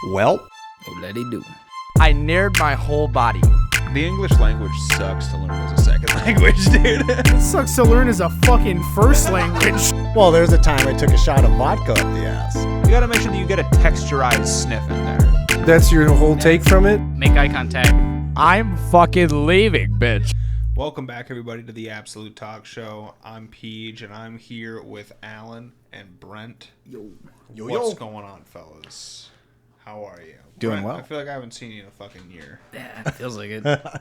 Well, Let it do. I nared my whole body. The English language sucks to learn as a second language, dude. It sucks to learn as a fucking first language. Well, there's a time I took a shot of vodka up the ass. You gotta make sure that you get a texturized sniff in there. That's your whole take from it? Make eye contact. I'm fucking leaving, bitch. Welcome back, everybody, to the Absolute Talk Show. I'm Peej, and I'm here with Alan and Brent. Yo. What's going on, fellas? How are you? Doing Brent, well. I feel like I haven't seen you in a fucking year. Yeah, it feels like it. About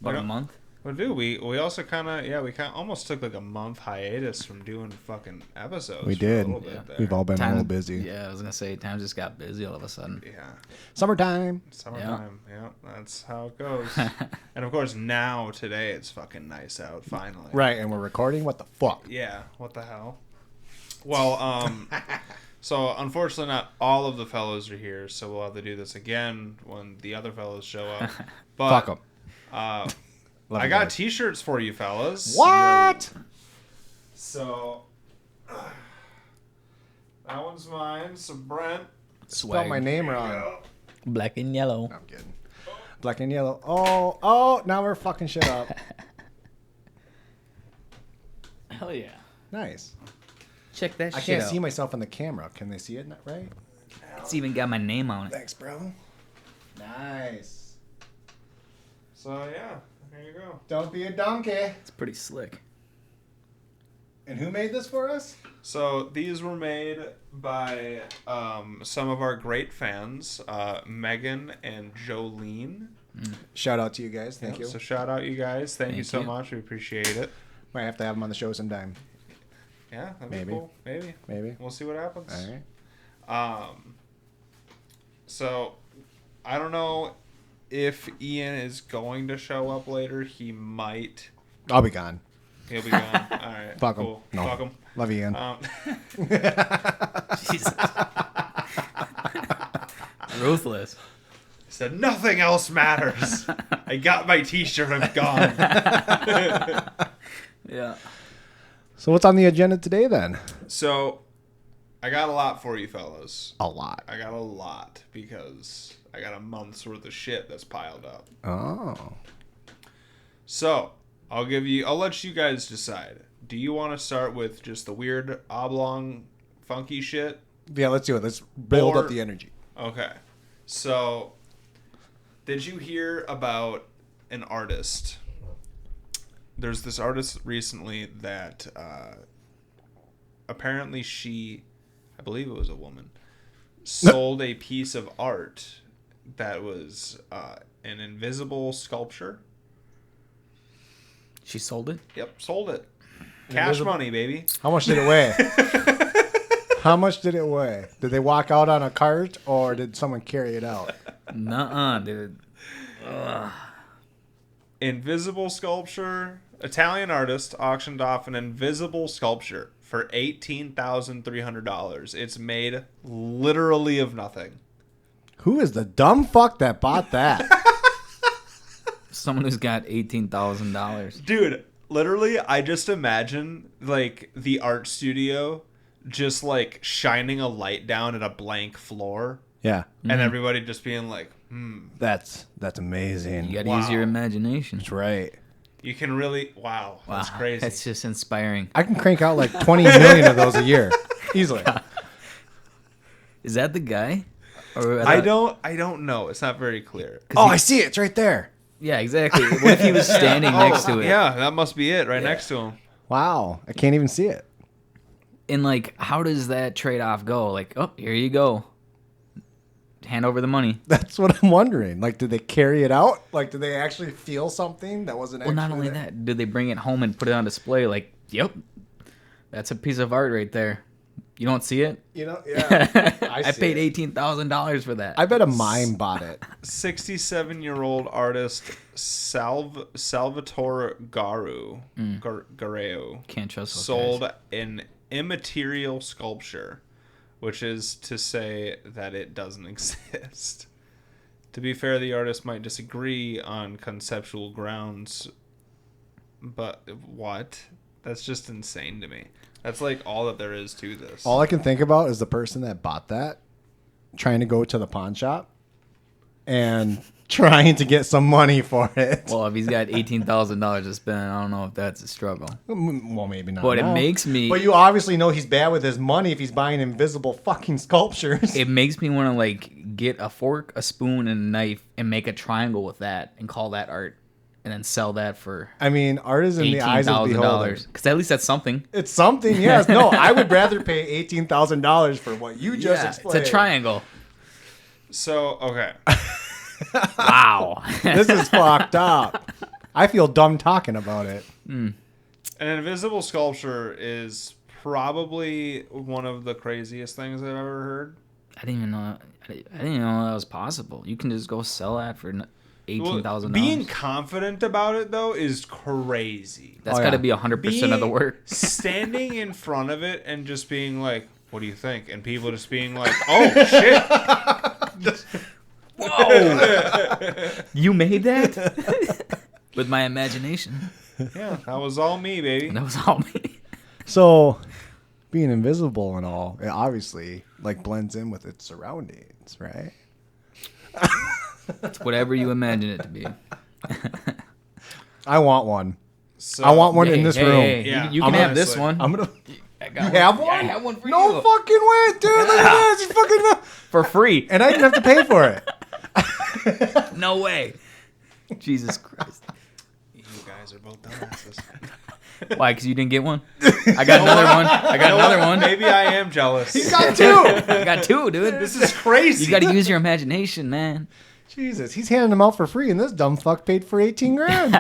a month. Well, dude, we also kind of almost took like a month hiatus from doing fucking episodes. We for did. A little bit there. We've all been a little busy. Yeah, I was gonna say time just got busy all of a sudden. Yeah. Summertime. Summertime. Yeah, that's how it goes. And of course, now, today, it's fucking nice out, finally. Right, and we're recording? What the fuck? Yeah, what the hell? Well, so unfortunately not all of the fellows are here, so we'll have to do this again when the other fellows show up. But, Fuck them. I got t-shirts for you fellas. What? So, that one's mine. So Brent. Spelled my name wrong. Black and yellow. No, I'm kidding. Black and yellow. Oh, now we're fucking shit up. Hell yeah. Nice. Check that I shit can't out. see myself on the camera. Can they see it? Right? It's even got my name on it. Thanks, bro. Nice. So yeah, here you go. Don't be a donkey. It's pretty slick. And who made this for us? So these were made by some of our great fans, Megan and Jolene. Shout out to you guys. Thank you. So shout out you guys. Thank you so much. We appreciate it. Might have to have them on the show sometime. Yeah, that'd Maybe. be cool. Maybe. We'll see what happens. All right. So I don't know if Ian is going to show up later. He might. I'll be gone. He'll be gone. All right. Fuck him. Cool. No. Fuck him. Love you, Ian. Jesus. Ruthless. Said nothing else matters. I got my t-shirt. I'm gone. Yeah. So what's on the agenda today then? So I got a lot for you fellas. A lot. I got a lot because I got a month's worth of shit that's piled up. Oh. So I'll let you guys decide. Do you want to start with just the weird oblong funky shit? Yeah, let's do it. Let's build Or- up the energy. Okay. So did you hear about an artist? There's this artist recently that apparently I believe it was a woman, sold a piece of art that was an invisible sculpture. She sold it? Yep, sold it. Cash money, baby. How much did it weigh? How much did it weigh? Did they walk out on a cart or did someone carry it out? Nuh-uh, dude. Ugh. Invisible sculpture. Italian artist auctioned off an invisible sculpture for $18,300. It's made literally of nothing. Who is the dumb fuck that bought that? Someone who's got $18,000. Dude, literally, I just imagine, like, the art studio just, like, shining a light down at a blank floor. Yeah. And everybody just being like, That's amazing. You gotta Wow. use your imagination. That's right. you can really, wow, that's crazy. That's just inspiring. I can crank out like 20 million of those a year. Easily. Is that the guy? Or I don't know. It's not very clear. Oh, I see it. It's right there. Yeah, exactly. What if he was standing next to it? Yeah, that must be it, right next to him. Wow. I can't even see it. And like, how does that trade-off go? Like, oh, here you go. Hand over the money. That's what I'm wondering. Like, did they carry it out? Like, did they actually feel something that wasn't Well, actually not only there? that, do they bring it home and put it on display? Like, yep, that's a piece of art right there. You don't see it? You know? Yeah. I see paid it. $18,000 for that. I bet a mime bought it. 67-year-old artist Salvatore Gareu Can't trust those sold guys. an immaterial sculpture, which is to say that it doesn't exist. To be fair, the artist might disagree on conceptual grounds, but what? That's just insane to me. That's like all that there is to this. All I can think about is the person that bought that trying to go to the pawn shop and trying to get some money for it. Well, if he's got $18,000 to spend, I don't know if that's a struggle. Well, maybe not. But now. it makes me. But you obviously know he's bad with his money if he's buying invisible fucking sculptures. It makes me want to like get a fork, a spoon, and a knife and make a triangle with that and call that art, and then sell that for I mean, art is in the eyes of the beholder. Because at least that's something. It's something, yes. No, I would rather pay $18,000 for what you just explained. It's a triangle. So, okay. Wow. This is fucked up. I feel dumb talking about it. An invisible sculpture is probably one of the craziest things I've ever heard. I didn't even know. I didn't even know that was possible. You can just go sell that for $18,000. Being confident about it, though, is crazy. That's got to be 100% of the work. Standing in front of it and just being like, what do you think? And people just being like, oh, shit. Whoa! You made that? With my imagination. Yeah, that was all me, baby. That was all me. So, being invisible and all, it obviously like blends in with its surroundings, right? It's whatever you imagine it to be. I want one. So, I want one in this room. Hey, Yeah, you can have honestly. this one. I'm gonna. I You got have one? one? Yeah, I have one for No you. fucking way, dude! Look at this. You fucking. For free. And I didn't have to pay for it. No way. Jesus Christ. You guys are both dumbasses. Why? Because you didn't get one? I got another one. I got another one. Maybe I am jealous. He's got two. I got two, dude. This is crazy. You got to use your imagination, man. Jesus, he's handing them out for free, and this dumb fuck paid for 18 grand.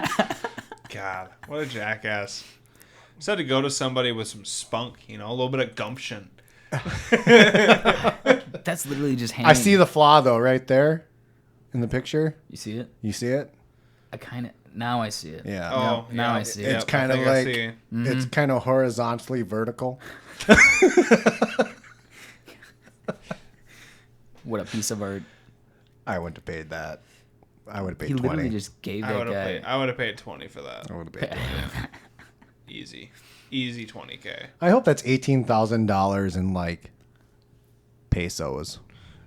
God, what a jackass. Just had to go to somebody with some spunk, a little bit of gumption. That's literally just handing. I see the flaw though, right there, in the picture. You see it? You see it? I kind of. Now I see it. Yeah. Oh, now yeah, I see it. It's I kind of think I like see. it's kind of horizontally vertical. What a piece of art. I wouldn't have paid that. I would have paid He 20. literally just gave I that would have guy. paid 20 for that. I would have paid 20. Easy 20K. I hope that's $18,000 in like pesos.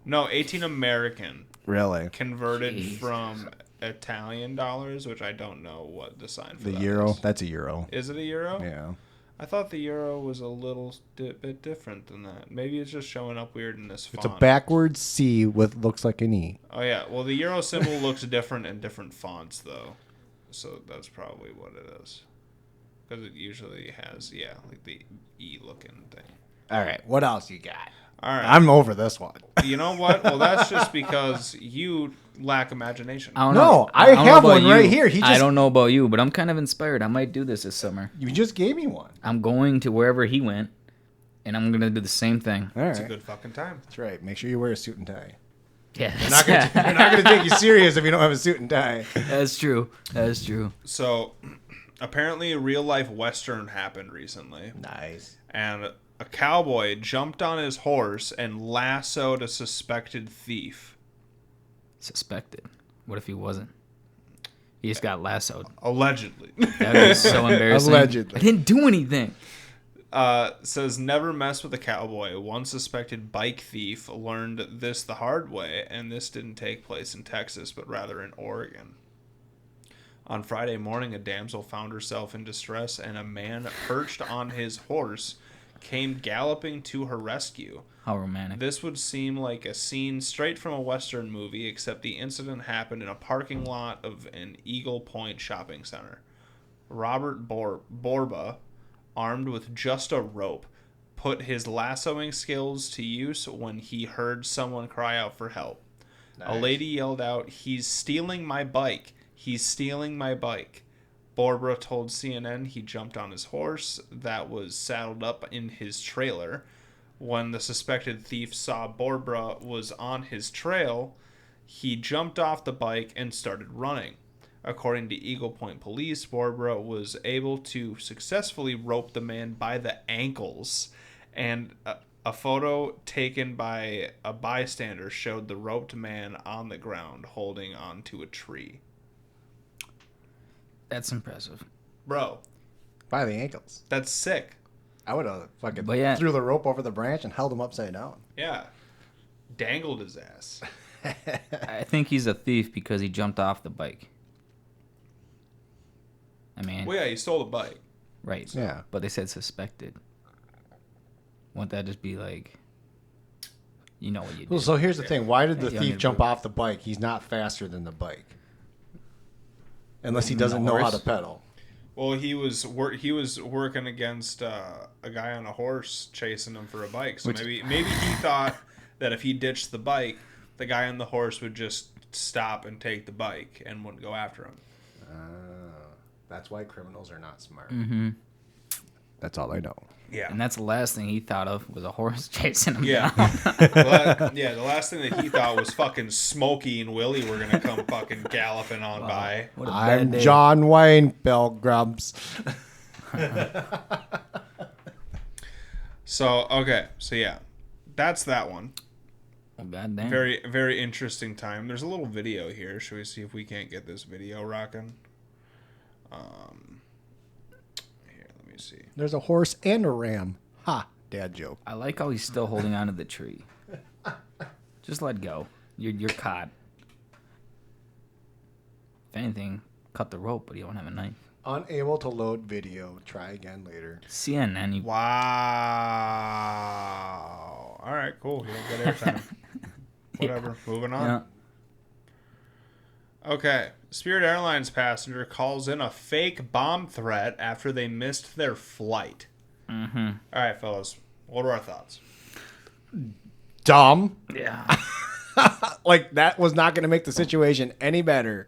No, 18 American Really? converted Jesus from Italian dollars, which I don't know what the sign for The that euro? is. That's a euro. Is it a euro? Yeah. I thought the euro was a little bit different than that. Maybe it's just showing up weird in this font. It's a backwards C with looks like an E. Oh yeah, well the euro symbol looks different in different fonts though, so that's probably what it is. Because it usually has like the E looking thing. All right. What else you got? All right, I'm over this one. you know what? Well, that's just because you lack imagination. I don't No, know. I don't know have about one right you. here. He I just- don't know about you, but I'm kind of inspired. I might do this summer. You just gave me one. I'm going to wherever he went, and I'm going to do the same thing. All It's a right. good fucking time. That's right. Make sure you wear a suit and tie. Yeah, You're not gonna take you serious if you don't have a suit and tie. that's true. That's true. So, apparently, a real life Western happened recently, Nice. and a cowboy jumped on his horse and lassoed a suspected thief. Suspected. What if he wasn't? He just got lassoed. Allegedly. That is so embarrassing. Allegedly. I didn't do anything. Says never mess with a cowboy. One suspected bike thief learned this the hard way, and this didn't take place in Texas, but rather in Oregon. On Friday morning, a damsel found herself in distress, and a man perched on his horse came galloping to her rescue. How romantic. This would seem like a scene straight from a Western movie, except the incident happened in a parking lot of an Eagle Point shopping center. Robert Borba, armed with just a rope, put his lassoing skills to use when he heard someone cry out for help. Nice. A lady yelled out, "He's stealing my bike! He's stealing my bike!" Barbara told CNN he jumped on his horse that was saddled up in his trailer. When the suspected thief saw Barbara was on his trail, he jumped off the bike and started running. According to Eagle Point police, Barbara was able to successfully rope the man by the ankles, and a photo taken by a bystander showed the roped man on the ground holding onto a tree. That's impressive. Bro, By the ankles. that's sick. I would have fucking But yeah. threw the rope over the branch and held him upside down. Yeah. dangled his ass. I think he's a thief because he jumped off the bike. I mean, Well, yeah, he stole the bike. right. Yeah. But they said suspected. Won't that just be like, you know what you did? Well, so here's the thing. Why did the Yeah, thief yeah, jump but- off the bike? He's not faster than the bike. Unless he doesn't know how to horse? pedal. Well, he was working against a guy on a horse chasing him for a bike. So maybe he thought that if he ditched the bike, the guy on the horse would just stop and take the bike and wouldn't go after him. That's why criminals are not smart. Mm-hmm. That's all I know. Yeah. And that's the last thing he thought of was a horse chasing him Yeah. down. The last thing that he thought was fucking Smokey and Willie were gonna come fucking galloping on by. What a bad I'm day. John Wayne, Bill Grumps. So yeah, that's that one. Oh, goddamn. Very, very interesting time. There's a little video here. Should we see if we can't get this video rocking? Here, let me see. There's a horse and a ram. Ha, dad joke. I like how he's still holding onto the tree. Just let go. You're caught. If anything, cut the rope, but you don't have a knife. Unable to load video. Try again later. CNN, you Wow. All right, cool. You don't get airtime. Whatever. Moving on. yeah. Okay. Spirit Airlines passenger calls in a fake bomb threat after they missed their flight. Mm-hmm. All right, fellas. What are our thoughts? Dumb. Yeah. Like, that was not going to make the situation any better.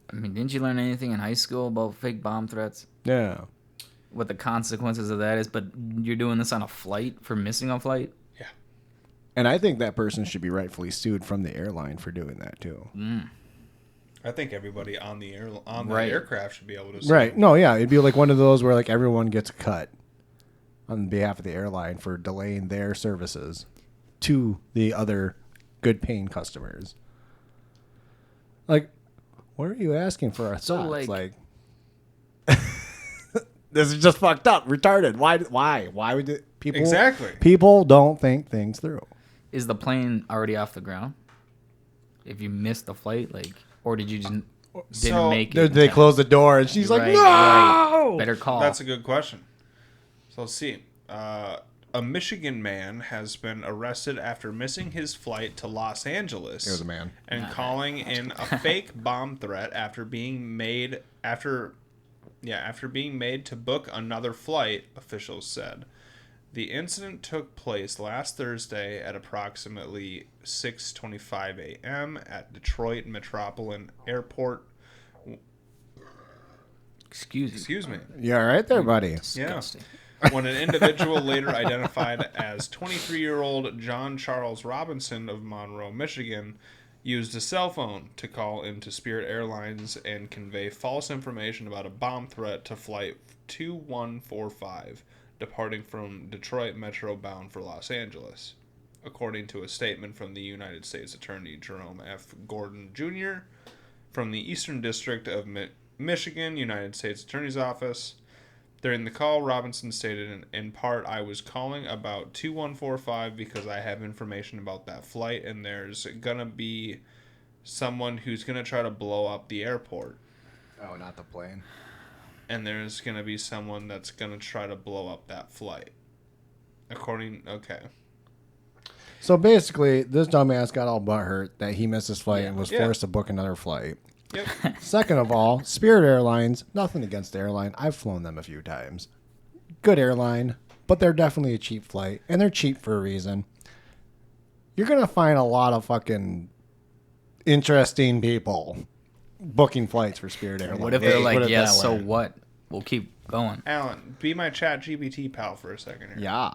I mean, didn't you learn anything in high school about fake bomb threats? Yeah. What the consequences of that is, but you're doing this on a flight for missing a flight? Yeah. And I think that person should be rightfully sued from the airline for doing that, too. I think everybody on the the Right. aircraft should be able to. Right. No, yeah. It'd be like one of those where, like, everyone gets a cut on behalf of the airline for delaying their services to the other good-paying customers. Like, what are you asking for our So, thoughts? like- This is just fucked up, retarded. Why would it, people? Exactly. People don't think things through. Is the plane already off the ground? If you missed the flight, like, or did you just didn't make it? They close the door, and she's like, Right, "No!" right. Better call. That's a good question. So let's see. A Michigan man has been arrested after missing his flight to Los Angeles. It was a man. And calling in a fake bomb threat after being made to book another flight, officials said. The incident took place last Thursday at approximately 6:25 a.m. at Detroit Metropolitan Airport. Excuse me. me. You all right there, buddy? Disgusting. When an individual later identified as 23-year-old John Charles Robinson of Monroe, Michigan, used a cell phone to call into Spirit Airlines and convey false information about a bomb threat to Flight 2145, departing from Detroit Metro bound for Los Angeles. According to a statement from the United States Attorney Jerome F. Gordon Jr. from the Eastern District of Michigan, United States Attorney's Office. During the call, Robinson stated, in part, I was calling about 2145 because I have information about that flight, and there's going to be someone who's going to try to blow up the airport. Oh, not the plane. And there's going to be someone that's going to try to blow up that flight. Okay. So basically, this dumbass got all butthurt that he missed his flight and was Yeah. forced to book another flight. Yep. Second of all, Spirit Airlines, nothing against the airline. I've flown them a few times. Good airline, but they're definitely a cheap flight, and they're cheap for a reason. You're going to find a lot of fucking interesting people booking flights for Spirit Airlines. What if Let's they're put like, it yeah, that so way. what? We'll keep going. Alan, be my chat GPT pal for a second here. Yeah.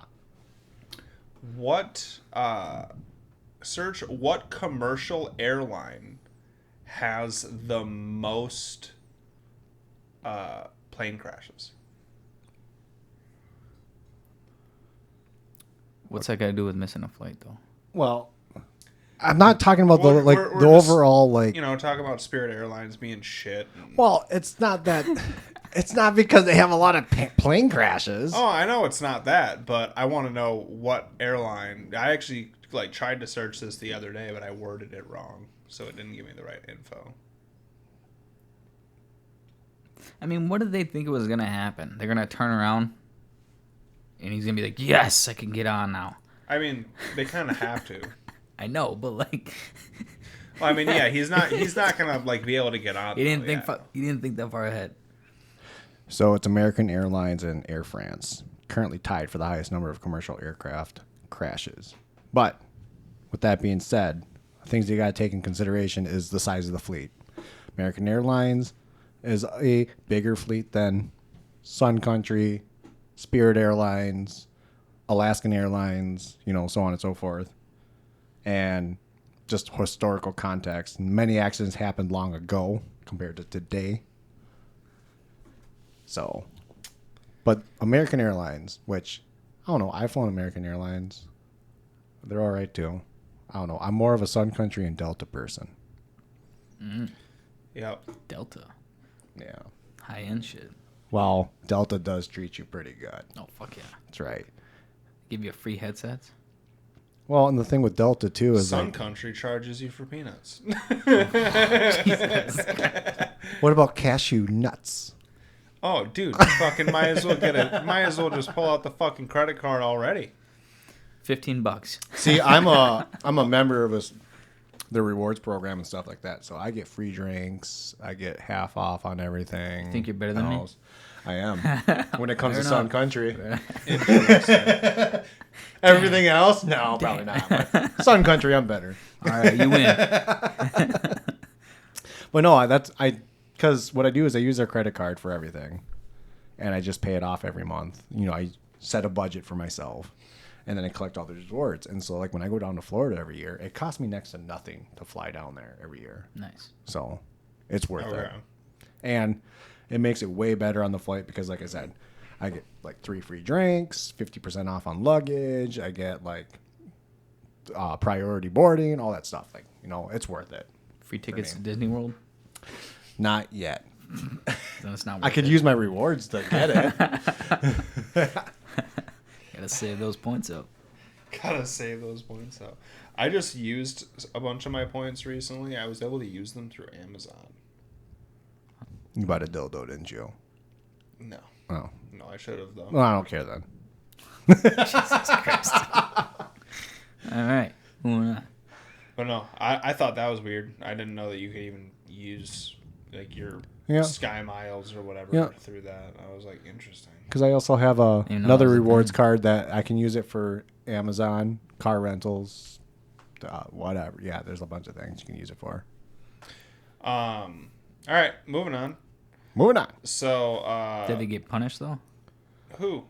Search what commercial airline has the most plane crashes? What's that got to do with missing a flight, though? Well, I'm not talking about We're the just, overall, like... talk about Spirit Airlines being shit. And, Well, it's not that... It's not because they have a lot of plane crashes. Oh, I know it's not that, but I want to know what airline. I actually tried to search this the other day, but I worded it wrong, so it didn't give me the right info. I mean, what did they think was gonna happen? They're gonna turn around, and he's gonna be like, "Yes, I can get on now." I mean, they kind of have to. I know, but like, Well, I mean, yeah, he's not gonna be able to get on. he didn't think that far ahead. So it's American Airlines and Air France, currently tied for the highest number of commercial aircraft crashes. But with that being said, things you got to take in consideration is the size of the fleet. American Airlines is a bigger fleet than Sun Country, Spirit Airlines, Alaskan Airlines, so on and so forth. And just historical context, many accidents happened long ago compared to today. So, but American Airlines, which, I don't know, I've flown American Airlines. They're all right too. I don't know. I'm more of a Sun Country and Delta person. Yep. Delta, Yeah. high end shit. Well, Delta does treat you pretty good. Oh fuck yeah! That's right. Give you free headsets. Well, and the thing with Delta too is Sun Country charges you for peanuts. what about cashew nuts? Oh, dude, fucking might as well just pull out the fucking credit card already. $15. See, I'm a member of the rewards program and stuff like that. So I get free drinks. I get half off on everything. Think you're better than me? I am. When it comes to Fair Sun enough. Country. Everything else? No, probably not. But Sun Country, I'm better. All right, you win. But no, because what I do is I use their credit card for everything. And I just pay it off every month. I set a budget for myself. And then I collect all the rewards. And so, when I go down to Florida every year, it costs me next to nothing to fly down there every year. Nice. So, it's worth it. Okay. And it makes it way better on the flight because, like I said, I get 3 free drinks, 50% off on luggage. I get priority boarding, all that stuff. It's worth it. Free tickets to Disney World. Not yet. Then it's not worth I could it. use my rewards to get it. Gotta save those points up. Gotta save those points out. I just used a bunch of my points recently. I was able to use them through Amazon. You bought a dildo, didn't you? No. Oh. No, I should have, though. Well, I don't care then. All right, moving on. But no, I thought that was weird. I didn't know that you could even use your Yeah. Sky Miles or whatever Yeah. through that. I was like, interesting. Because I also have know another that was a rewards thing. card that I can use it for Amazon, car rentals, whatever. Yeah, there's a bunch of things you can use it for. All right, moving on. Moving on. So, Did they get punished though? who?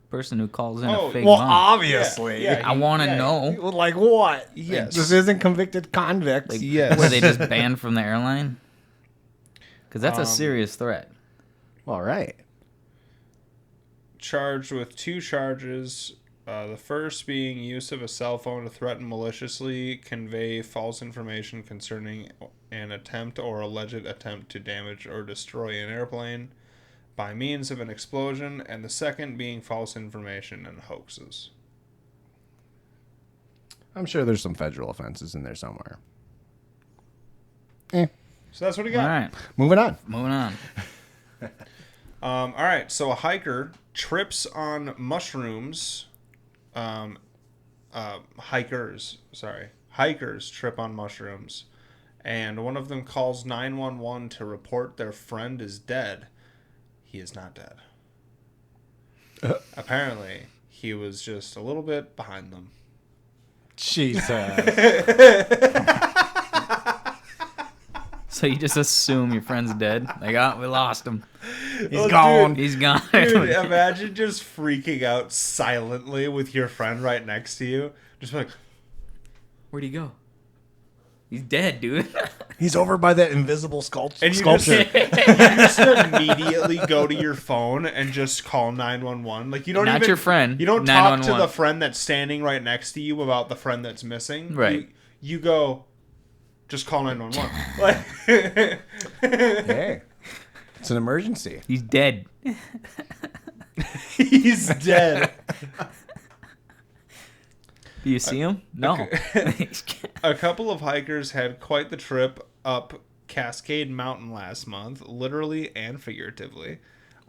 Person who calls in Oh, a fake Well, mom. obviously. Yeah, I want to yeah. know. Like what? Yes. This isn't convicted convicts. Like, Yes. were they just banned from the airline? Because that's a serious threat. All right. Charged with 2 charges. The first being use of a cell phone to threaten maliciously convey false information concerning an attempt or alleged attempt to damage or destroy an airplane by means of an explosion, and the second being false information and hoaxes. I'm sure there's some federal offenses in there somewhere. So that's what he All got. right, Moving on. moving on. All right, so a hiker trips on mushrooms. Hikers trip on mushrooms, and one of them calls 911 to report their friend is dead. He is not dead. Apparently, he was just a little bit behind them. Jesus. So you just assume your friend's dead? Like, oh, we lost him. Oh, gone. He's gone. Dude, imagine just freaking out silently with your friend right next to you. Just like, Where'd he go? He's dead, dude. He's over by that invisible and you sculpture. just immediately go to your phone and just call 911. Like you don't Not even your friend, You don't talk to 911. the friend that's standing right next to you about the friend that's missing. Right. You go, just call 911. Like, Hey. It's an emergency. He's dead. He's dead. Do you see him? No. A couple of hikers had quite the trip up Cascade Mountain last month, literally and figuratively.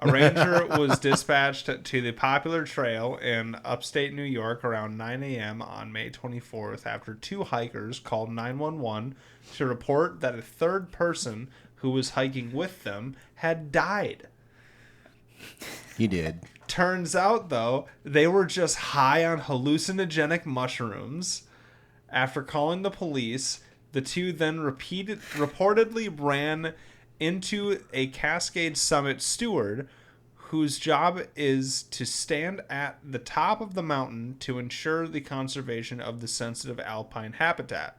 A ranger was dispatched to the popular trail in upstate New York around 9 a.m. on May 24th after two hikers called 911 to report that a third person who was hiking with them had died. He did. Turns out, though, they were just high on hallucinogenic mushrooms. After calling the police, the two then reportedly ran into a Cascade Summit steward whose job is to stand at the top of the mountain to ensure the conservation of the sensitive alpine habitat,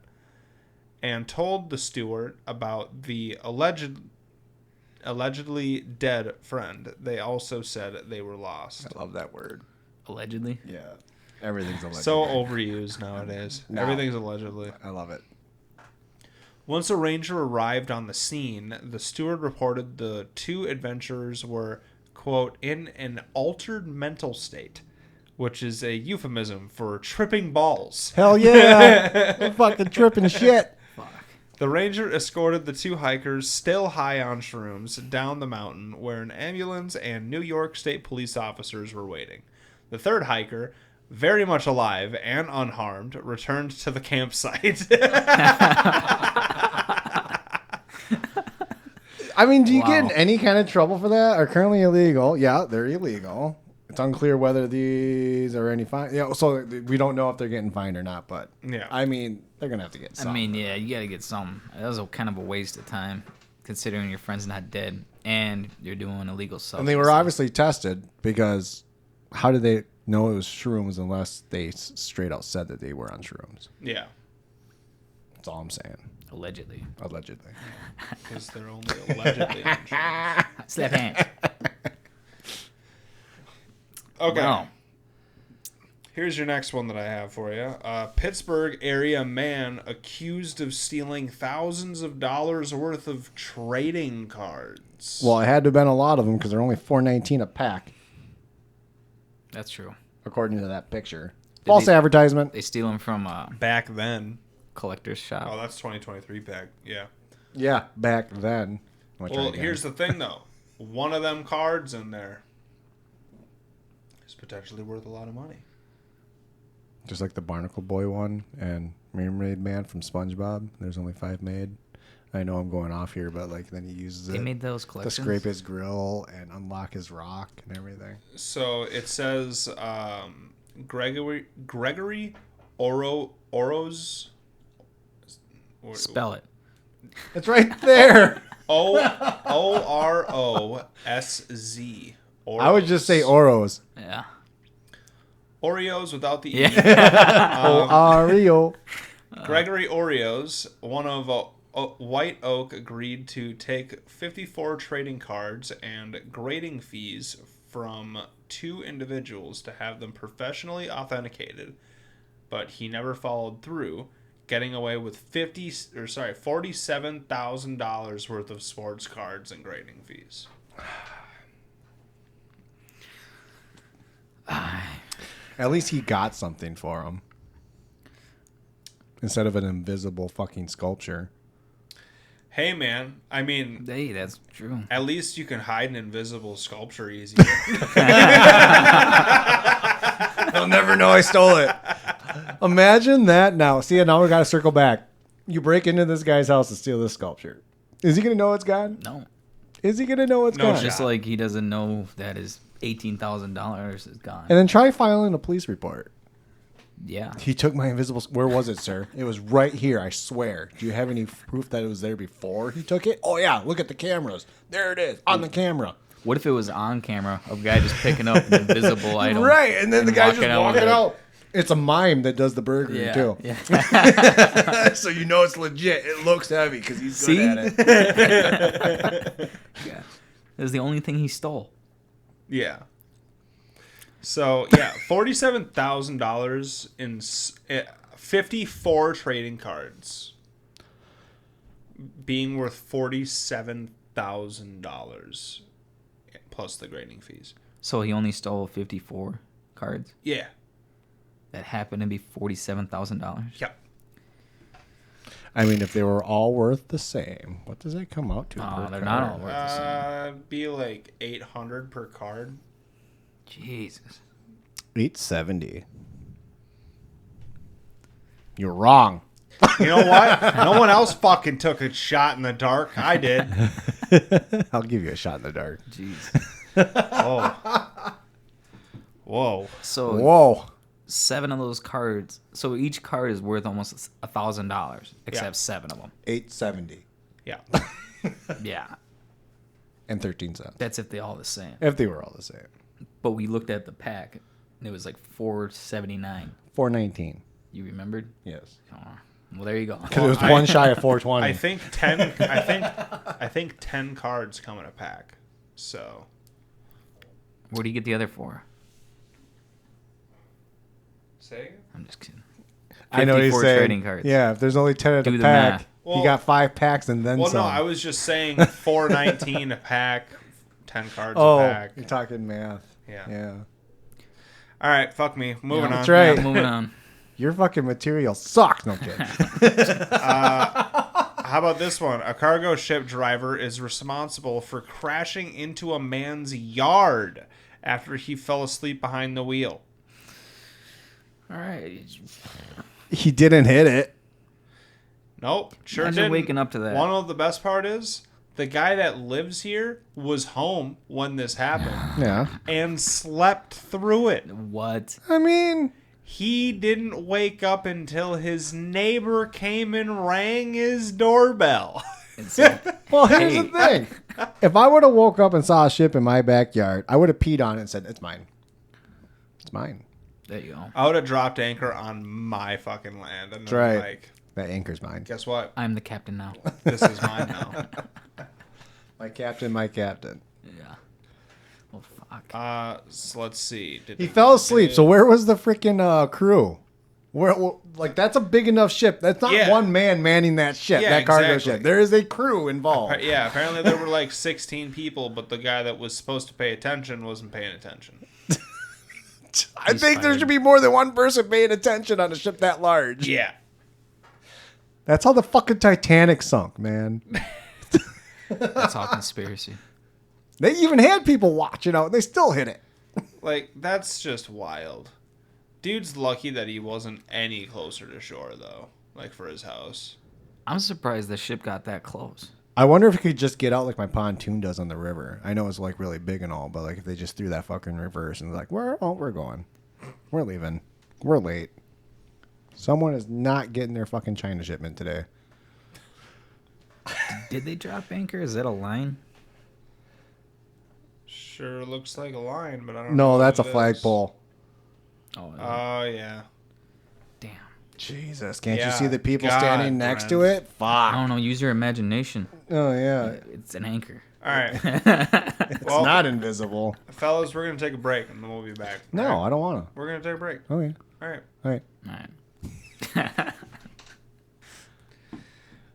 and told the steward about the allegedly dead friend. They also said they were lost. I love that word. Allegedly? Yeah. Everything's allegedly. So overused nowadays. No. Everything's allegedly. I love it. Once a ranger arrived on the scene, the steward reported the two adventurers were, quote, in an altered mental state, which is a euphemism for tripping balls. Hell yeah. I'm fucking tripping shit. The ranger escorted the two hikers, still high on shrooms, down the mountain where an ambulance and New York State police officers were waiting. The third hiker, very much alive and unharmed, returned to the campsite. I mean, do you get in any kind of trouble for that? Are currently illegal. Yeah, they're illegal. It's unclear whether these are any fine. Yeah, so we don't know if they're getting fined or not, but Yeah. I mean, they're going to have to get some. I mean, yeah, you got to get some. That was a kind of a waste of time, considering your friend's not dead and you're doing illegal stuff. And they were obviously tested because how did they know it was shrooms unless they straight out said that they were on shrooms? Yeah, That's all I'm saying. Allegedly. Allegedly. because they're only allegedly on shrooms. Slap hands. Okay. Wow. Here's your next one that I have for you. Pittsburgh area man accused of stealing thousands of dollars worth of trading cards. Well, it had to have been a lot of them because they're only $4.19 a pack, That's true. according to that picture. False they- advertisement. They steal them from a Back then. collector's shop. Oh, that's 2023 pack. Yeah. Yeah, back then. Well, here's the thing, though. One of them cards in there is potentially worth a lot of money. Just like the Barnacle Boy one and Mermaid Man from SpongeBob. There's only 5 made. I know I'm going off here, but like then he uses They it made those to collections. scrape his grill and unlock his rock and everything. So it says Gregory Oroz. Spell it. It's right there. Orosz. I would just say Oros. Yeah. Oreos without the E. Oreo. Gregory Oreos, one of White Oak, agreed to take 54 trading cards and grading fees from 2 individuals to have them professionally authenticated, but he never followed through, getting away with $47,000 worth of sports cards and grading fees. At least he got something for him. Instead of an invisible fucking sculpture. Hey, man, I mean, Hey, that's true. at least you can hide an invisible sculpture easier. They'll never know I stole it. Imagine that now. See, now we got to circle back. You break into this guy's house to steal this sculpture. Is he going to know it's gone? No. Is he going to know it's No gone? shot. Just like he doesn't know that his $18,000 is gone. And then try filing a police report. Yeah. He took my invisible... Where was it, sir? It was right here, I swear. Do you have any proof that it was there before he took it? Oh, yeah. Look at the cameras. There it is. On the camera. What if it was on camera? A guy just picking up an invisible item. Right. And then the guy just walking walking with it. out. It's a mime that does the burglary, Yeah. too. Yeah. So you know it's legit. It looks heavy because he's good See? at it. Yeah. It was the only thing he stole. Yeah. So, yeah, $47,000 in 54 trading cards being worth $47,000. $8,000 plus the grading fees. So he only stole 54 cards. Yeah. That happened to be $47,000. Yep. I mean, if they were all worth the same, what does that come out to? Oh, per they're card? not all worth the same. Be like $800 per card. Jesus. $870. You're wrong. You know what? No one else fucking took a shot in the dark. I did. I'll give you a shot in the dark. Jeez. Oh. Whoa. So Whoa. 7 of those cards. So each card is worth almost $1,000, except Yeah. 7 of them. $870 Yeah. Yeah. and 13 cents. That's if they all the same. If they were all the same. But we looked at the pack, and it was like $479. $419. You remembered? Yes. Oh, well, there you go. Because it was one shy of $420. I think 10 I think 10 cards come in a pack. So, Where do you get the other 4? say I'm just kidding. I know what he's 54 saying. trading cards. Yeah, if there's only 10 at Do a the pack, math. Well- you got 5 packs and then Well, some. no, I was just saying $419 a pack, 10 cards oh, a pack. you're talking math. Yeah. Yeah. All right, fuck me. Moving on. That's right. Yeah, moving on. Your fucking material sucks. No kidding. How about this one? A cargo ship driver is responsible for crashing into a man's yard after he fell asleep behind the wheel. All right. He didn't hit it. Nope, sure Imagine didn't. waking up to that. One of the best part is the guy that lives here was home when this happened Yeah. and slept through it. What? I mean, He didn't wake up until his neighbor came and rang his doorbell. It's well, here's the thing. If I would have woke up and saw a ship in my backyard, I would have peed on it and said, it's mine. It's mine. there you go. I would have dropped anchor on my fucking land. And That's then, right. like, That anchor's mine. guess what? I'm the captain now. This is mine now. My captain, my captain. Yeah. Well, fuck. So let's see. He fell asleep. So where was the freaking crew? Like, that's a big enough ship. That's not Yeah. one man manning that ship, Yeah, that cargo exactly. ship. There is a crew involved. Yeah, apparently there were like 16 people, but the guy that was supposed to pay attention wasn't paying attention. I think there should be more than one person paying attention on a ship that large. Yeah. That's how the fucking Titanic sunk, man. That's all conspiracy. They even had people watching out. They still hit it. Like, that's just wild. Dude's lucky that he wasn't any closer to shore, though. Like, for his house. I'm surprised the ship got that close. I wonder if it could just get out like my pontoon does on the river. I know it's like really big and all, but like if they just threw that fucking reverse and like, we're going. We're leaving. We're late. Someone is not getting their fucking China shipment today. Did they drop anchor? Is that a line? Sure looks like a line, but I don't know. No, that's a what it is. flagpole. Oh, Oh, yeah. damn. Jesus, can't you Yeah, see the people God, standing next to Brent. it? I Fuck. don't know. Use your imagination. Oh, yeah. It's an anchor. All right. It's Well, not invisible. fellas, we're going to take a break, and then we'll be back. No, All right? I don't want to. We're going to take a break. Okay. All right. All right. All right.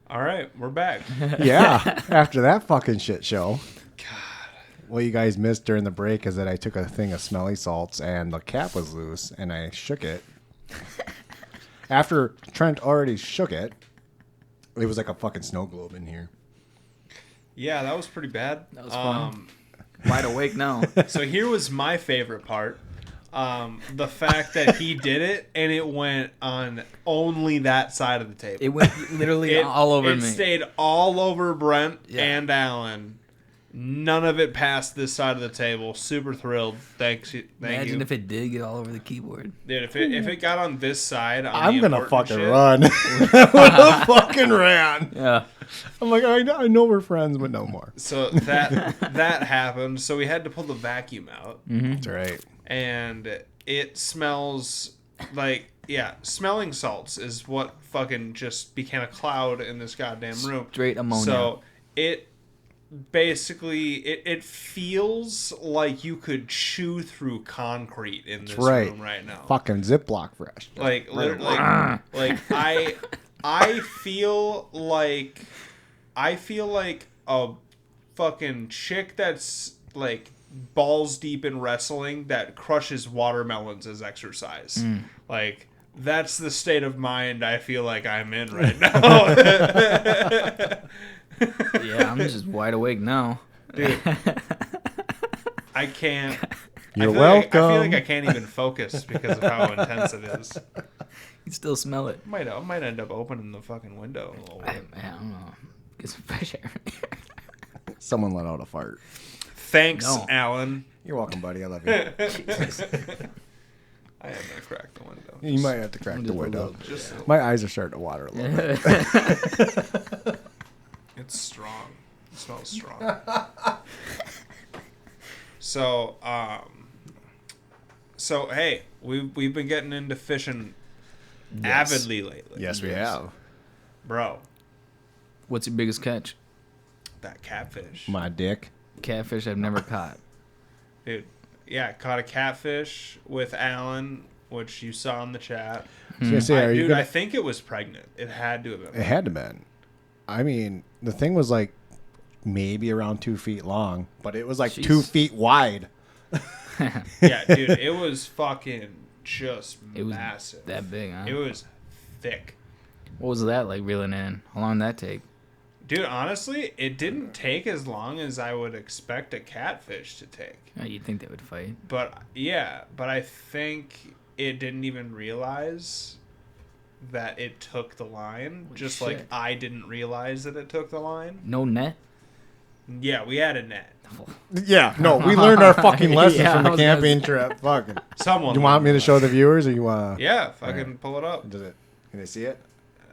All right. We're back. Yeah, after that fucking shit show. What you guys missed during the break is that I took a thing of smelly salts and the cap was loose and I shook it. After Trent already shook it, it was like a fucking snow globe in here. Yeah, that was pretty bad. That was fun. Wide awake now. So here was my favorite part. The fact that he did it and it went on only that side of the table. It went literally all over it me. stayed all over Brent Yeah. and Alan. None of it passed this side of the table. Super thrilled. Thank you. Imagine if it did get all over the keyboard. Dude, if it got on this side, on I'm the gonna important fucking shit, run. I would have fucking ran. Yeah. I'm like, I know we're friends, but no more. So that happened. So we had to pull the vacuum out, That's right. and it smells like smelling salts is what fucking just became a cloud in this goddamn room. Straight ammonia. So it basically it feels like you could chew through concrete in this room right now. Fucking Ziploc fresh. Like literally, like I feel like a fucking chick that's like balls deep in wrestling that crushes watermelons as exercise. Like, that's the state of mind I feel like I'm in right now. Yeah, I'm just wide awake now. Dude, I can't. You're I feel welcome. like I can't even focus because of how intense it is. You can still smell it. I might end up opening the fucking window a little bit. I don't know. Get some fresh air. Someone let out a fart. Thanks, No. Alan. You're welcome, buddy. I love you. Jesus. I am gonna crack the window. You might have to crack Just the a window. little bit, Just My eyes are starting to water a little bit. it's strong. It smells strong. So hey, we've been getting into fishing avidly lately. Yes, we have. Bro, What's your biggest catch? that catfish. My dick. Catfish I've never caught. Dude, yeah, caught a catfish with Alan, which you saw in the chat. I was gonna say, are you Dude, gonna... I think it was pregnant. It had to have been. It had to been. I mean, the thing was like maybe around 2 feet long, but it was like Jeez. 2 feet wide. Yeah, dude, it was fucking just It was massive. that big, huh? It was thick. What was that like reeling in? How long did that take? Dude, honestly, it didn't take as long as I would expect a catfish to take. Oh, you'd think they would fight. But I think it didn't even realize that it took the line. Holy Just shit. like I didn't realize that it took the line. No net? Yeah, we had a net. Yeah, no, we learned our fucking lessons Yeah, from I the was gonna camping trip. Fucking. Someone. You want me to learned show that. the viewers, or you want? Yeah, if I can pull it up. Does it? Can they see it?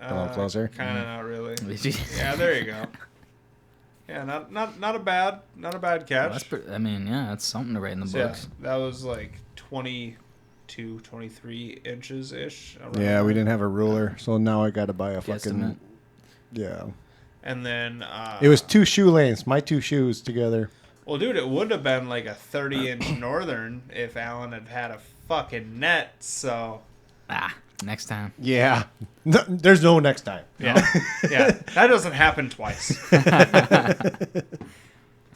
A little closer? Kind of not really. Yeah, Yeah, there you go. Yeah, not a bad catch. that's pretty, I mean, yeah, that's something to write in the So, yeah, books. that was like 22, 23 inches ish. Yeah, we didn't have a ruler, so now I got to buy a fucking. Guesstimate. Yeah. And then It was 2 shoe lengths, my 2 shoes together. well, dude, it would have been like a 30-inch northern if Alan had had a fucking net. So Next time. Yeah. No, there's no next time. yeah, yeah, that doesn't happen twice.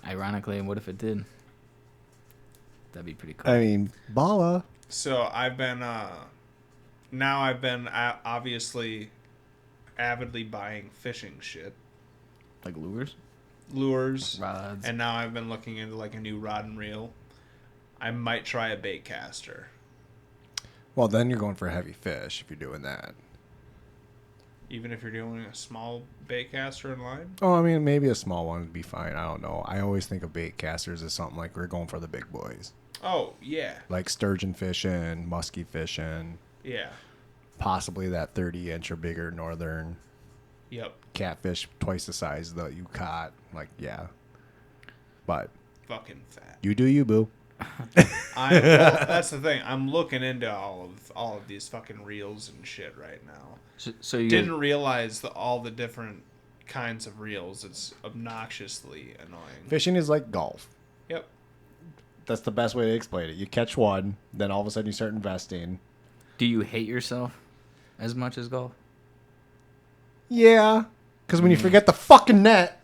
Ironically, what if it did? That'd be pretty cool. I mean, Bala. So I've been obviously avidly buying fishing shit, Like lures? lures, Rods. and now I've been looking into like a new rod and reel. I might try a bait caster. Well, then you're going for heavy fish if you're doing that. Even if you're doing a small bait caster in line? Oh, I mean, maybe a small one would be fine. I don't know. I always think of bait casters as something like we're going for the big boys. Oh, yeah. Like sturgeon fishing, muskie fishing, Yeah. possibly that 30-inch or bigger northern Yep. catfish twice the size that you caught. Like, yeah. But Fucking fat. you do you, boo. Well, that's the thing. I'm looking into all of these fucking reels and shit right now. So you Didn't realize all the different kinds of reels. It's obnoxiously annoying. Fishing is like golf. Yep. That's the best way to explain it. You catch one, then all of a sudden you start investing. do you hate yourself as much as golf? Yeah. Because when you forget the fucking net.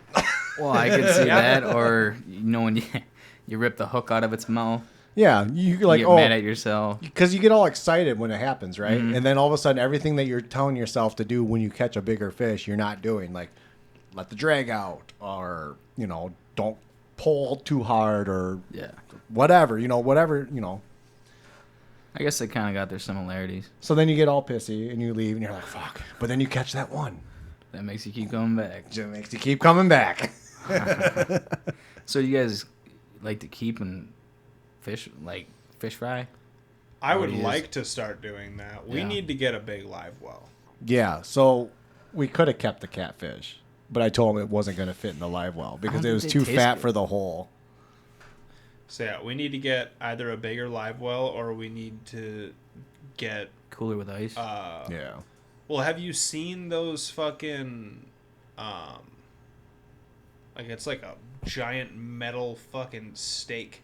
Well, I could see Yeah. that, or when you rip the hook out of its mouth, Yeah. You like, you get oh. mad at yourself. Because you get all excited when it happens, right? Mhm. And then all of a sudden, everything that you're telling yourself to do when you catch a bigger fish, you're not doing. Like, let the drag out, or, don't pull too hard, or Yeah, whatever, whatever. I guess they kind of got their similarities. So then you get all pissy and you leave and you're like, fuck. But then you catch that one. That makes you keep going back. Just makes you keep coming back. So you guys like to keep and fish fry? I What would do you like to start doing that. We Yeah. need to get a big live well. Yeah, so we could have kept the catfish. But I told him it wasn't going to fit in the live well because don't it was think too they taste fat good. for the hole. So yeah, we need to get either a bigger live well or we need to get Cooler with ice. Yeah. well, have you seen those fucking like it's like a giant metal fucking stake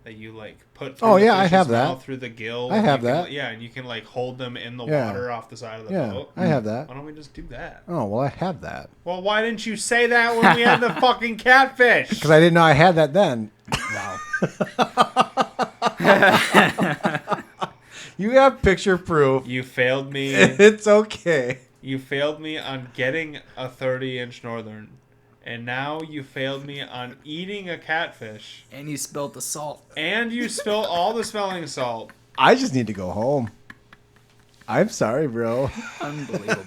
that you like put. Oh, Through the yeah, I fish's have that. mouth through the gill. I and have you can, that. yeah, and you can like hold them in the Yeah. water off the side of the Yeah, boat. I have that. Why don't we just do that? Oh, well, I have that. Well, why didn't you say that when we had the fucking catfish? Because I didn't know I had that then. Wow. You have picture proof. You failed me. It's okay. You failed me on getting a 30-inch northern, and now you failed me on eating a catfish, And you spilled the salt. and you spilled all the smelling salt. I just need to go home. I'm sorry, bro. Unbelievable.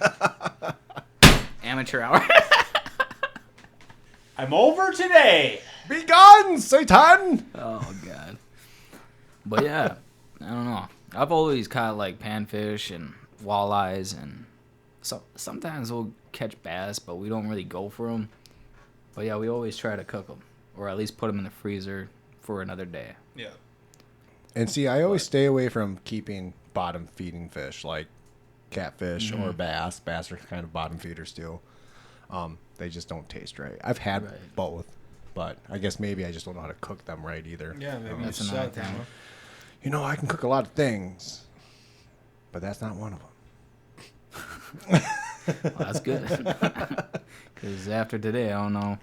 Amateur hour. I'm over today. Be gone, Satan! Oh god. But yeah, I don't know. I've always caught like panfish and walleyes, and sometimes we'll catch bass, but we don't really go for them. But yeah, we always try to cook them, or at least put them in the freezer for another day. Yeah. And see, I always stay away from keeping bottom feeding fish like catfish or bass. Bass are kind of bottom feeders too. They just don't taste right. I've had Right. both, but I guess maybe I just don't know how to cook them right either. Yeah, maybe That's you another suck. thing. Huh? You know, I can cook a lot of things, but that's not one of them. Well, that's good. Because after today, I don't know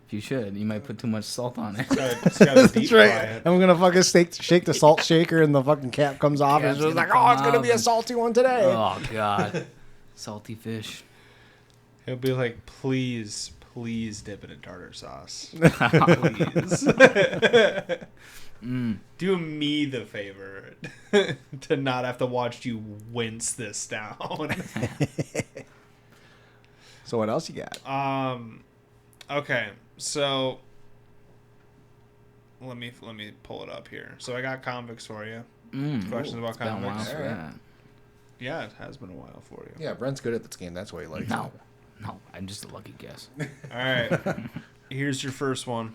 if you should. You might put too much salt on it. It's gotta deep That's fry right. it. I'm gonna fucking shake the salt shaker, and the fucking cap comes off, and it's Cap's just like, gonna oh, it's come gonna be a off. salty one today. Oh god, salty fish. He'll be like, please dip it in tartar sauce. Please. Do me the favor to not have to watch you wince this down. So what else you got? Okay, so let me pull it up here. So I got convicts for you. Questions about It's been a while convicts? for that. Yeah, it has been a while for you. Yeah, Brent's good at this game. That's why he likes No, I'm just a lucky guess. All right. Here's your first one.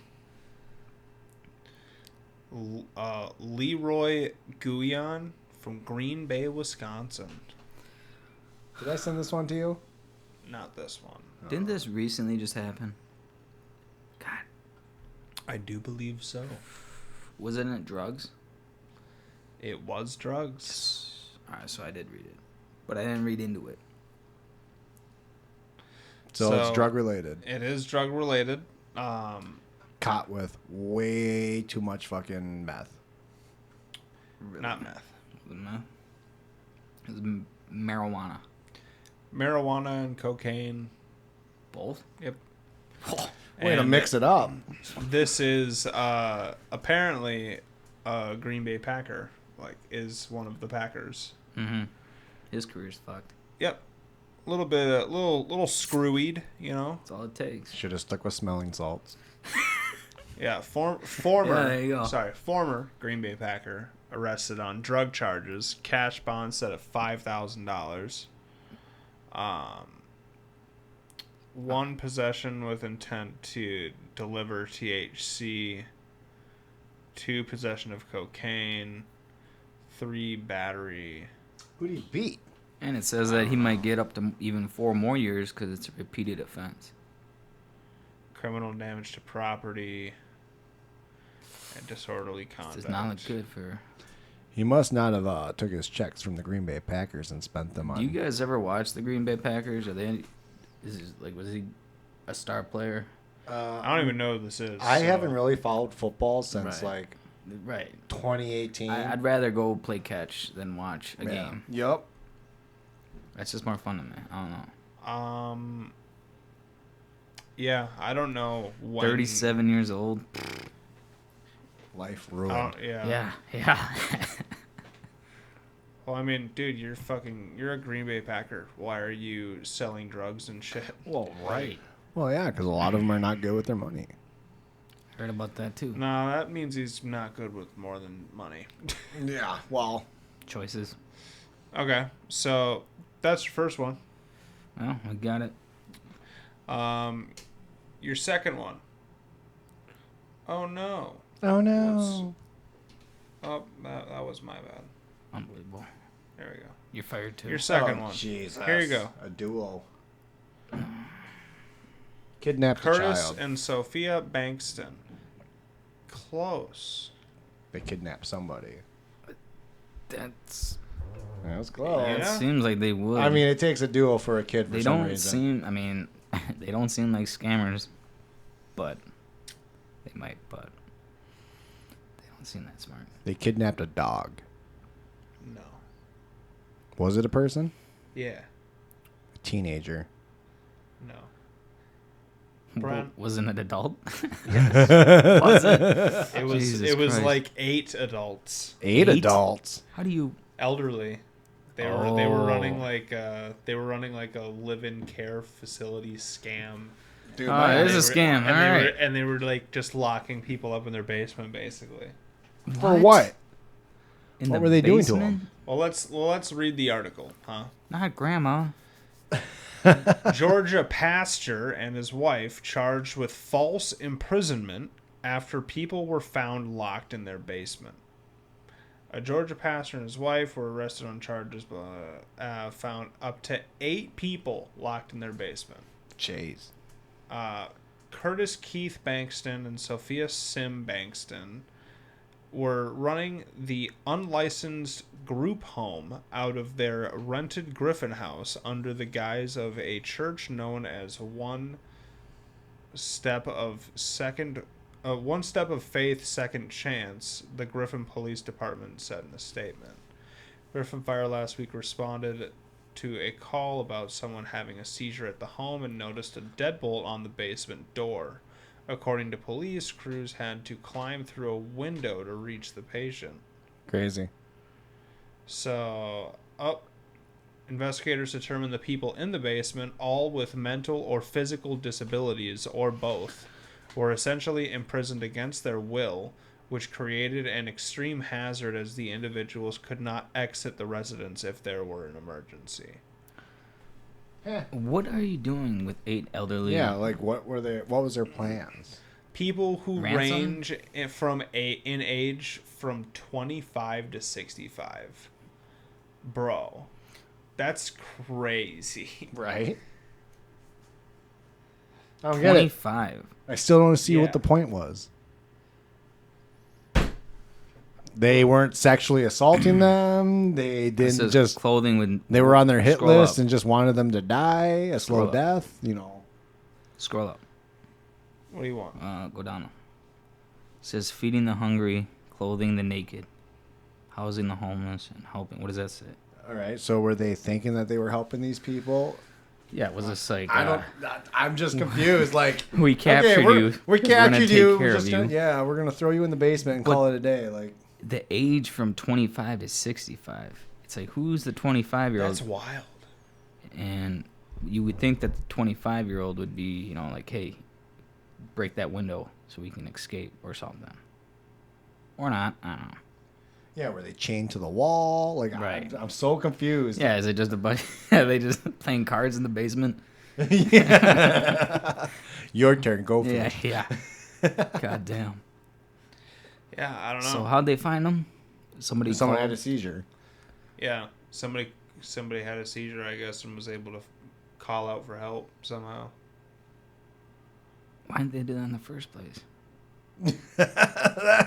Leroy Guion from Green Bay, Wisconsin. it. Did I send this one to you? Not this one. Didn't this recently just happen? God, I do believe so. wasn't it drugs? It was drugs. All right, so I did read it, but I didn't read into it. So it's drug related. It is drug related. Caught with way too much fucking meth. Really? Not meth. Was it meth? It was marijuana. Marijuana and cocaine. Both? Yep. Way to And mix it up. This is apparently a Green Bay Packer. Like, is one of the Packers. Mm-hmm. His career's fucked. Yep. A little bit, little screwied, you know. That's all it takes. Should have stuck with smelling salts. Yeah, former. Yeah, there you go. Sorry, former Green Bay Packer arrested on drug charges. Cash bond set at $5,000. One possession with intent to deliver THC. 2 possession of cocaine. 3 battery. Who do you beat? And it says that he might get up to even 4 more years because it's a repeated offense. Criminal damage to property. And disorderly conduct. Does not look good for... He must not have took his checks from the Green Bay Packers and spent them on. Do you guys ever watch the Green Bay Packers? Are they... was he a star player? I don't even know who this is. I so- haven't really followed football since Right. like Right. 2018. I'd rather go play catch than watch a game. Yep. That's just more fun to me. I don't know. Yeah, I don't know when. 37 years old. Life I ruined. don't- yeah. Yeah. Yeah. Well, I mean, dude, you're a Green Bay Packer. Why are you selling drugs and shit? Well, right. Well, yeah, because a lot of them are not good with their money. Heard about that too. No, that means he's not good with more than money. Yeah. Well, Choices. Okay, so that's your first one. Well, I got it. Your second one. Oh no. oh no. Oh, that was my bad. Unbelievable. There we go. You're fired too. Your second Oh, one. Jesus. Here you go. A duo. Kidnapped a Curtis child. and Sophia Bankston. Close. They kidnapped somebody. That's. That was close. It Yeah. seems like they would. I mean, it takes a duo for a kid for they some don't reason. seem. I mean, they don't seem like scammers, but they might. But they don't seem that smart. They kidnapped a dog. No. Was it a person? Yeah. A teenager. No. Brent? Wasn't it adult? Was it? It was. Jesus it was Christ. like 8 adults, Eight adults. How do you? elderly. They were running like a live-in care facility scam. Dude, Oh, my- it is a scam. All right. And they were like just locking people up in their basement, basically. for what? In What the were they doing to basement? him? Well, let's read the article, huh? Not grandma. Georgia pastor and his wife charged with false imprisonment after people were found locked in their basement. A Georgia pastor and his wife were arrested on charges, found up to 8 people locked in their basement. Jeez. Curtis Keith Bankston and Sophia Sim Bankston were running the unlicensed group home out of their rented Griffin house under the guise of a church known as One Step of Faith, Second Chance, the Griffin Police Department said in a statement. Griffin Fire last week responded to a call about someone having a seizure at the home and noticed a deadbolt on the basement door. According to police, crews had to climb through a window to reach the patient. Crazy. So, investigators determined the people in the basement, all with mental or physical disabilities or both, were essentially imprisoned against their will, which created an extreme hazard as the individuals could not exit the residence if there were an emergency. What are you doing with 8 elderly? Yeah, like what was their plans? People who Ransom? range in age from 25 to 65. Bro, that's crazy. Right? I don't get it. 25. I still don't see Yeah. what the point was. They weren't sexually assaulting them. They It didn't says just. clothing with. They were on their hit Scroll list up. and just wanted them to die a slow Scroll up. death. You know. Scroll up. What do you want? Go down. It says feeding the hungry, clothing the naked, housing the homeless, and helping. What does that say? All right. So were they thinking that they were helping these people? Yeah, was this like? I don't. I'm just confused. Like We captured okay, you. We We're gonna captured take you. care We're of just you. gonna- yeah, we're gonna throw you in the basement and But- call it a day. Like The age from 25 to 65. It's like who's the 25-year-old? That's wild. And you would think that the 25-year-old would be, like, hey, break that window so we can escape or something. Or not. I don't know. yeah, were they chained to the wall? Like Right. I'm so confused. Yeah, is it just a bunch? Are they just playing cards in the basement? Your turn. Go for Yeah, it. yeah. God damn. Yeah, I don't know. So how'd they find them? Somebody Someone called? had a seizure. Yeah, somebody had a seizure, I guess, and was able to call out for help somehow. Why didn't they do that in the first place?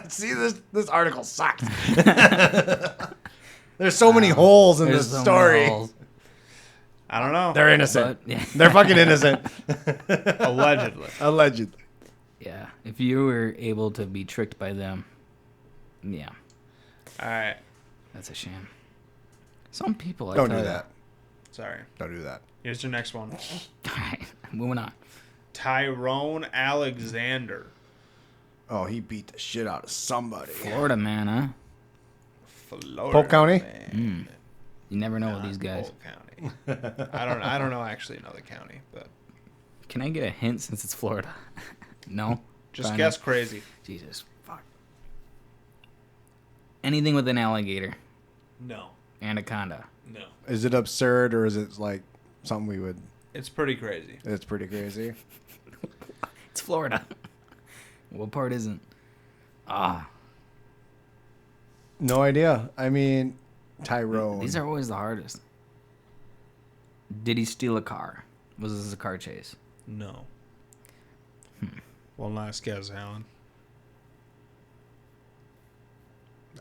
See, this article sucks. There's so many holes in There's this so many story. holes. I don't know. They're innocent. But, yeah. They're fucking innocent. Allegedly. Allegedly. Yeah, if you were able to be tricked by them, yeah, All right. that's a shame. Some people, I Don't tell do ya. that. Sorry. Don't do that. Here's your next one. All right, moving on. Tyrone Alexander. Oh, he beat the shit out of somebody. Florida man, huh? Florida. Polk County? man. You never know with Not these guys. Polk County. I don't know actually know the county, but Can I get a hint since it's Florida? No? just Fine. guess crazy. Jesus, fuck. Anything with an alligator. No. Anaconda. No. Is it absurd or is it like something we would? It's pretty crazy. It's pretty crazy. It's Florida. What part isn't? Ah, No idea. I mean, Tyrone. these are always the hardest. Did he steal a car? Was this a car chase? No. One last guess, Alan.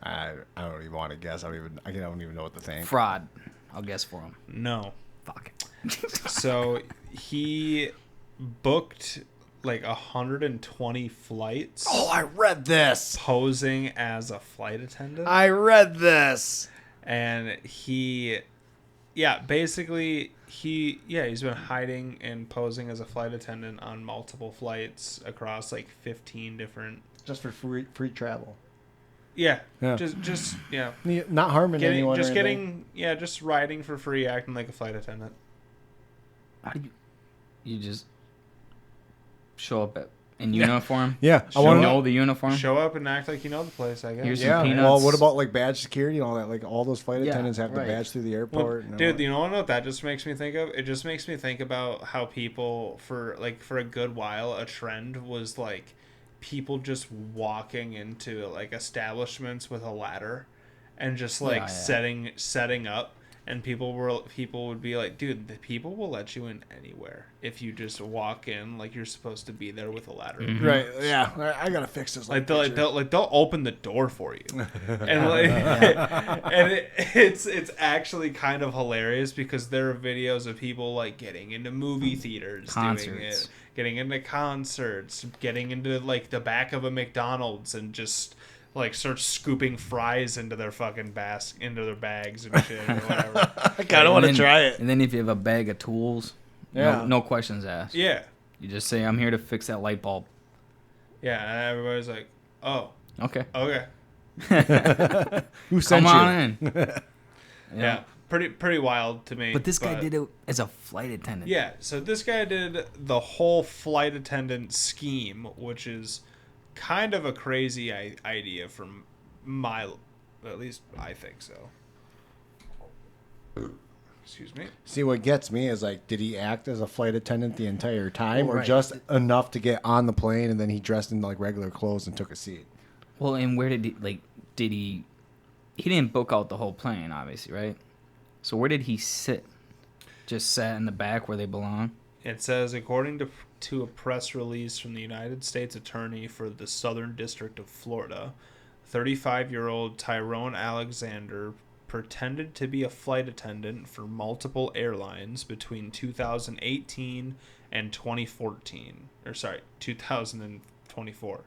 I don't even want to guess. I don't even know what to think. Fraud. I'll guess for him. No. Fuck. So he booked like 120 flights Oh, I read this. posing as a flight attendant. I read this. And he's been hiding and posing as a flight attendant on multiple flights across like 15 different. Just for free travel. Yeah. Yeah. Just Not harming anyone. Just riding for free, acting like a flight attendant. How do you just show up in uniform? Yeah, I I wanna know the uniform. Show up and act like you know the place, I guess. Here's some Yeah. peanuts. Well, what about like badge security and all that? Like all those flight Yeah, attendants have to right. badge through the Well, airport. and all dude, that. you know what that just makes me think of? It just makes me think about how people for a good while a trend was like people just walking into like establishments with a ladder and just like Yeah. setting up, and people would be like, dude, the people will let you in anywhere if you just walk in like you're supposed to be there with a ladder. Mm-hmm. Right? Yeah, I gotta fix this. Like they'll open the door for you, and like and it's actually kind of hilarious because there are videos of people like getting into movie theaters, doing Concerts. it, getting into concerts, getting into like the back of a McDonald's and just like start scooping fries into their fucking into their bags and shit or whatever. I kind of want to And then- try it. And then if you have a bag of tools, Yeah. no questions asked. Yeah, You just say, I'm here to fix that light bulb. yeah, and everybody's like, oh, Okay. okay, Who sent Come you? on in. yeah, pretty wild to me. But this guy did it as a flight attendant. Yeah, so this guy did the whole flight attendant scheme, which is kind of a crazy idea from at least I think so. Excuse me. See, what gets me is like, did he act as a flight attendant the entire time, or Right. just enough to get on the plane and then he dressed in like regular clothes and took a seat? Well, and where did he didn't book out the whole plane, obviously, right? So where did he sit? Just sat in the back where they belong? It says, according to a press release from the United States Attorney for the Southern District of Florida, 35-year-old Tyrone Alexander pretended to be a flight attendant for multiple airlines between 2018 and 2024.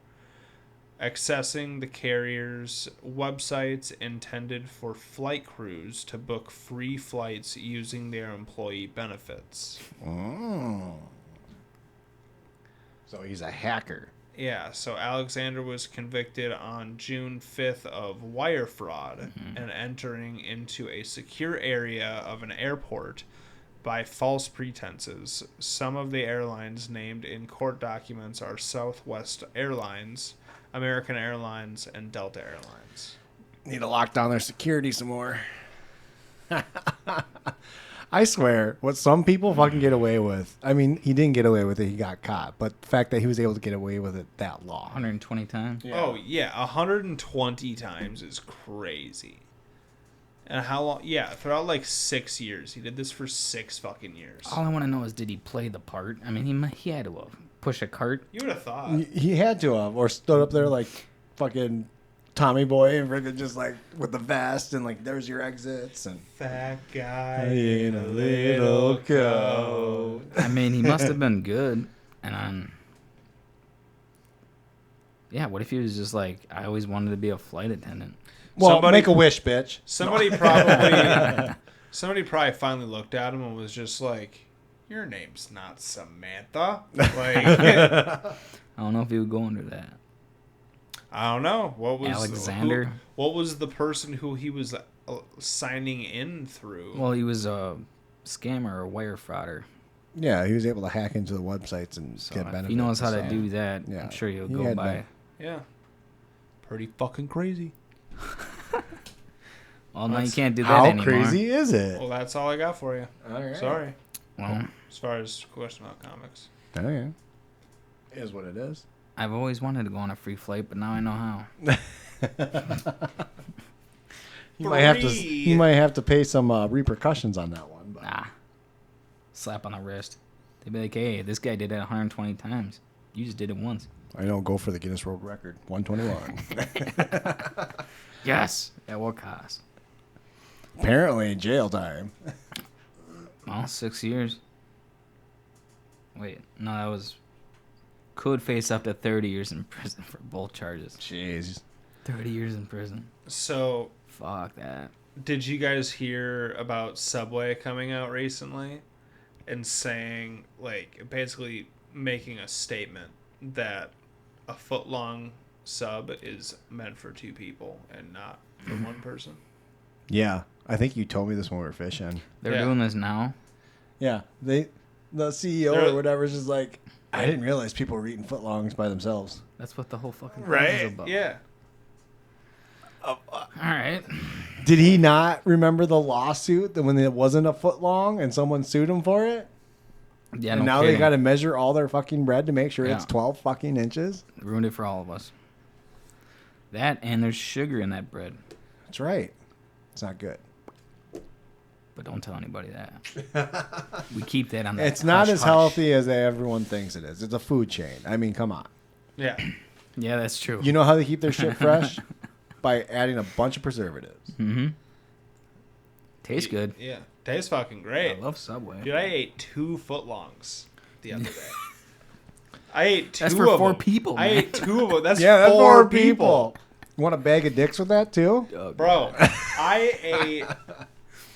Accessing the carrier's websites intended for flight crews to book free flights using their employee benefits. Oh. So he's a hacker. Yeah, so Alexander was convicted on June 5th of wire fraud and entering into a secure area of an airport by false pretenses. Some of the airlines named in court documents are Southwest Airlines, American Airlines, and Delta Airlines. Need to lock down their security some more. I swear, what some people fucking get away with. I mean, he didn't get away with it. He got caught. But the fact that he was able to get away with it that long. 120 times? Oh, yeah, 120 times is crazy. And how long? Yeah, throughout like 6 years. He did this for 6 fucking years. All I want to know is, did he play the part? I mean, he had to have pushed a cart. You would have thought. He had to have, or stood up there like fucking Tommy Boy and freaking just like with the vest and like there's your exits and Fat guy in a little coat. I mean, he must have been good. And yeah, what if he was just like, I always wanted to be a flight attendant? Well, make a wish, bitch. Somebody probably finally looked at him and was just like, "Your name's not Samantha." Like, I don't know if he would go under that. I don't know what was Alexander? what was the person who he was signing in through? Well, he was a scammer or wire frauder. Yeah, he was able to hack into the websites and So get if benefits. he knows how to so. do that, Yeah. I'm sure he'll He go had by. Yeah, pretty fucking crazy. Well, now you can't do that How anymore. crazy is it? Well, that's all I got for you. All right. Sorry, Well, as far as question about comics. Oh, yeah. It is what it is. I've always wanted to go on a free flight, but now I know how. You might have to pay some repercussions on that one. But. Nah. Slap on the wrist. They'd be like, hey, this guy did it 120 times. You just did it once. I know. Go for the Guinness World Record. 121. Yes. At what cost? Apparently, jail time. Well, 6 years. Wait, no, that was... Could face up to 30 years in prison for both charges. Jeez. 30 years in prison. So, Fuck that. did you guys hear about Subway coming out recently and saying, like, basically making a statement that a foot-long sub is meant for 2 people and not for 1 person? Yeah, I think you told me this when we were fishing. They're Yeah. doing this now? Yeah, the CEO They're- or whatever is just like, I didn't realize people were eating footlongs by themselves. That's what the whole fucking thing is Right? about. Yeah. All right. Did he not remember the lawsuit that when it wasn't a foot long and someone sued him for it? Yeah, And no now kidding. they got to measure all their fucking bread to make sure Yeah. it's 12 fucking inches? Ruined it for all of us. That, and there's sugar in that bread. That's right. It's not good. But don't tell anybody that. We keep that on the It's not as hush-hush. healthy as everyone thinks it is. It's a food chain. I mean, come on. Yeah. Yeah, that's true. You know how they keep their shit fresh? By adding a bunch of preservatives. Mm-hmm. Tastes good. Yeah. Tastes fucking great. I love Subway. Dude, I ate 2 footlongs the other day. I ate 2 That's for of 4 them. people, I man. ate 2 of them. That's Yeah, that's 4 people. You want a bag of dicks with that, too? Oh, Bro, I ate...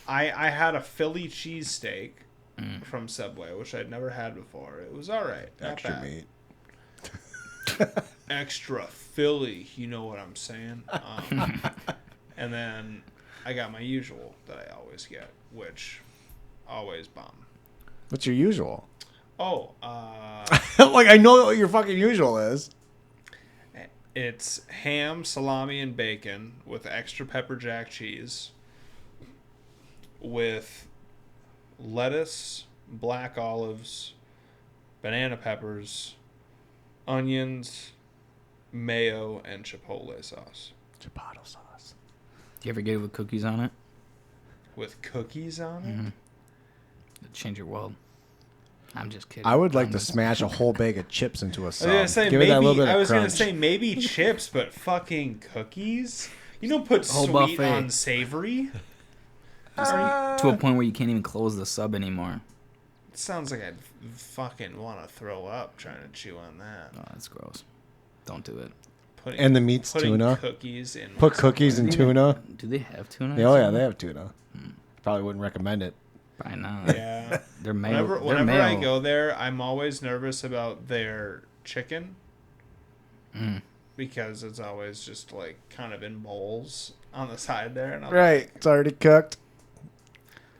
I had a Philly cheesesteak from Subway, which I'd never had before. It was all right. Not Extra bad. meat. Extra Philly, you know what I'm saying? And then I got my usual that I always get, which always bomb. What's your usual? Oh, Like, I know what your fucking usual is. it's ham, salami, and bacon with extra pepper jack cheese, with lettuce, black olives, banana peppers, onions, mayo, and chipotle sauce. Chipotle sauce. Do you ever get it with cookies on it? With cookies on it? It'd change your world. I'm just kidding. I would like to Promise. smash a whole bag of chips into a I was sub. gonna say Give it that little maybe. bit I of was gonna crunch. say maybe chips, but fucking cookies. You don't put Whole sweet buffet. on savory. To a point where you can't even close the sub anymore. It sounds like I'd fucking want to throw up trying to chew on that. Oh, that's gross. Don't do it. Putting, And the meat's putting tuna. Cookies in. Put cookies and tuna. Do they have tuna? Oh yeah, they have tuna. Probably wouldn't recommend it. Probably not. Yeah. They're mayo. Whenever I go there, I'm always nervous about their chicken. Because it's always just like kind of in bowls on the side there, and I'm Right, it's already cooked.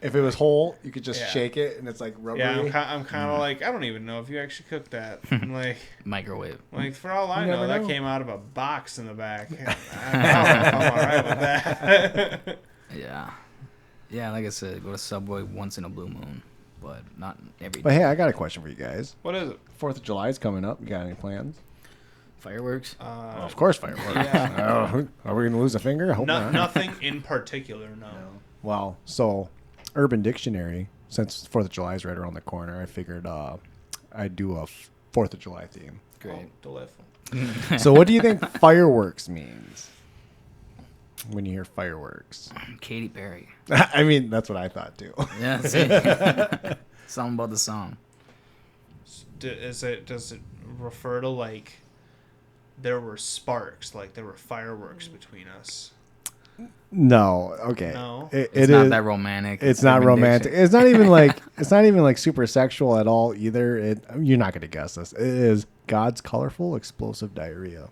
If it was whole, you could just Yeah. shake it and it's like rubbery. yeah, I'm kind of like I don't even know if you actually cooked that. I'm Microwave. like for all I You know, never that know. came out of a box in the back. I don't know if I'm all right with that. Yeah. Yeah, like I said, go to Subway once in a blue moon, but not every But day. hey, I got a question for you guys. What is it? 4th of July is coming up. You got any plans? Fireworks? Of course, fireworks. yeah. Are we going to lose a finger? I hope not. Nothing in particular, no. Well, so Urban Dictionary, since 4th of July is right around the corner, I figured I'd do a 4th of July theme. Great. Oh, delightful. So what do you think fireworks means when you hear fireworks? Katy Perry. I mean, that's what I thought too. Yeah, see? Something about the song. Does it refer to like there were sparks, like there were fireworks between us? No, okay. No? It's not that romantic. It's not Urban romantic. Dictionary. It's not even like super sexual at all either. You're not going to guess this. It is God's colorful explosive diarrhea.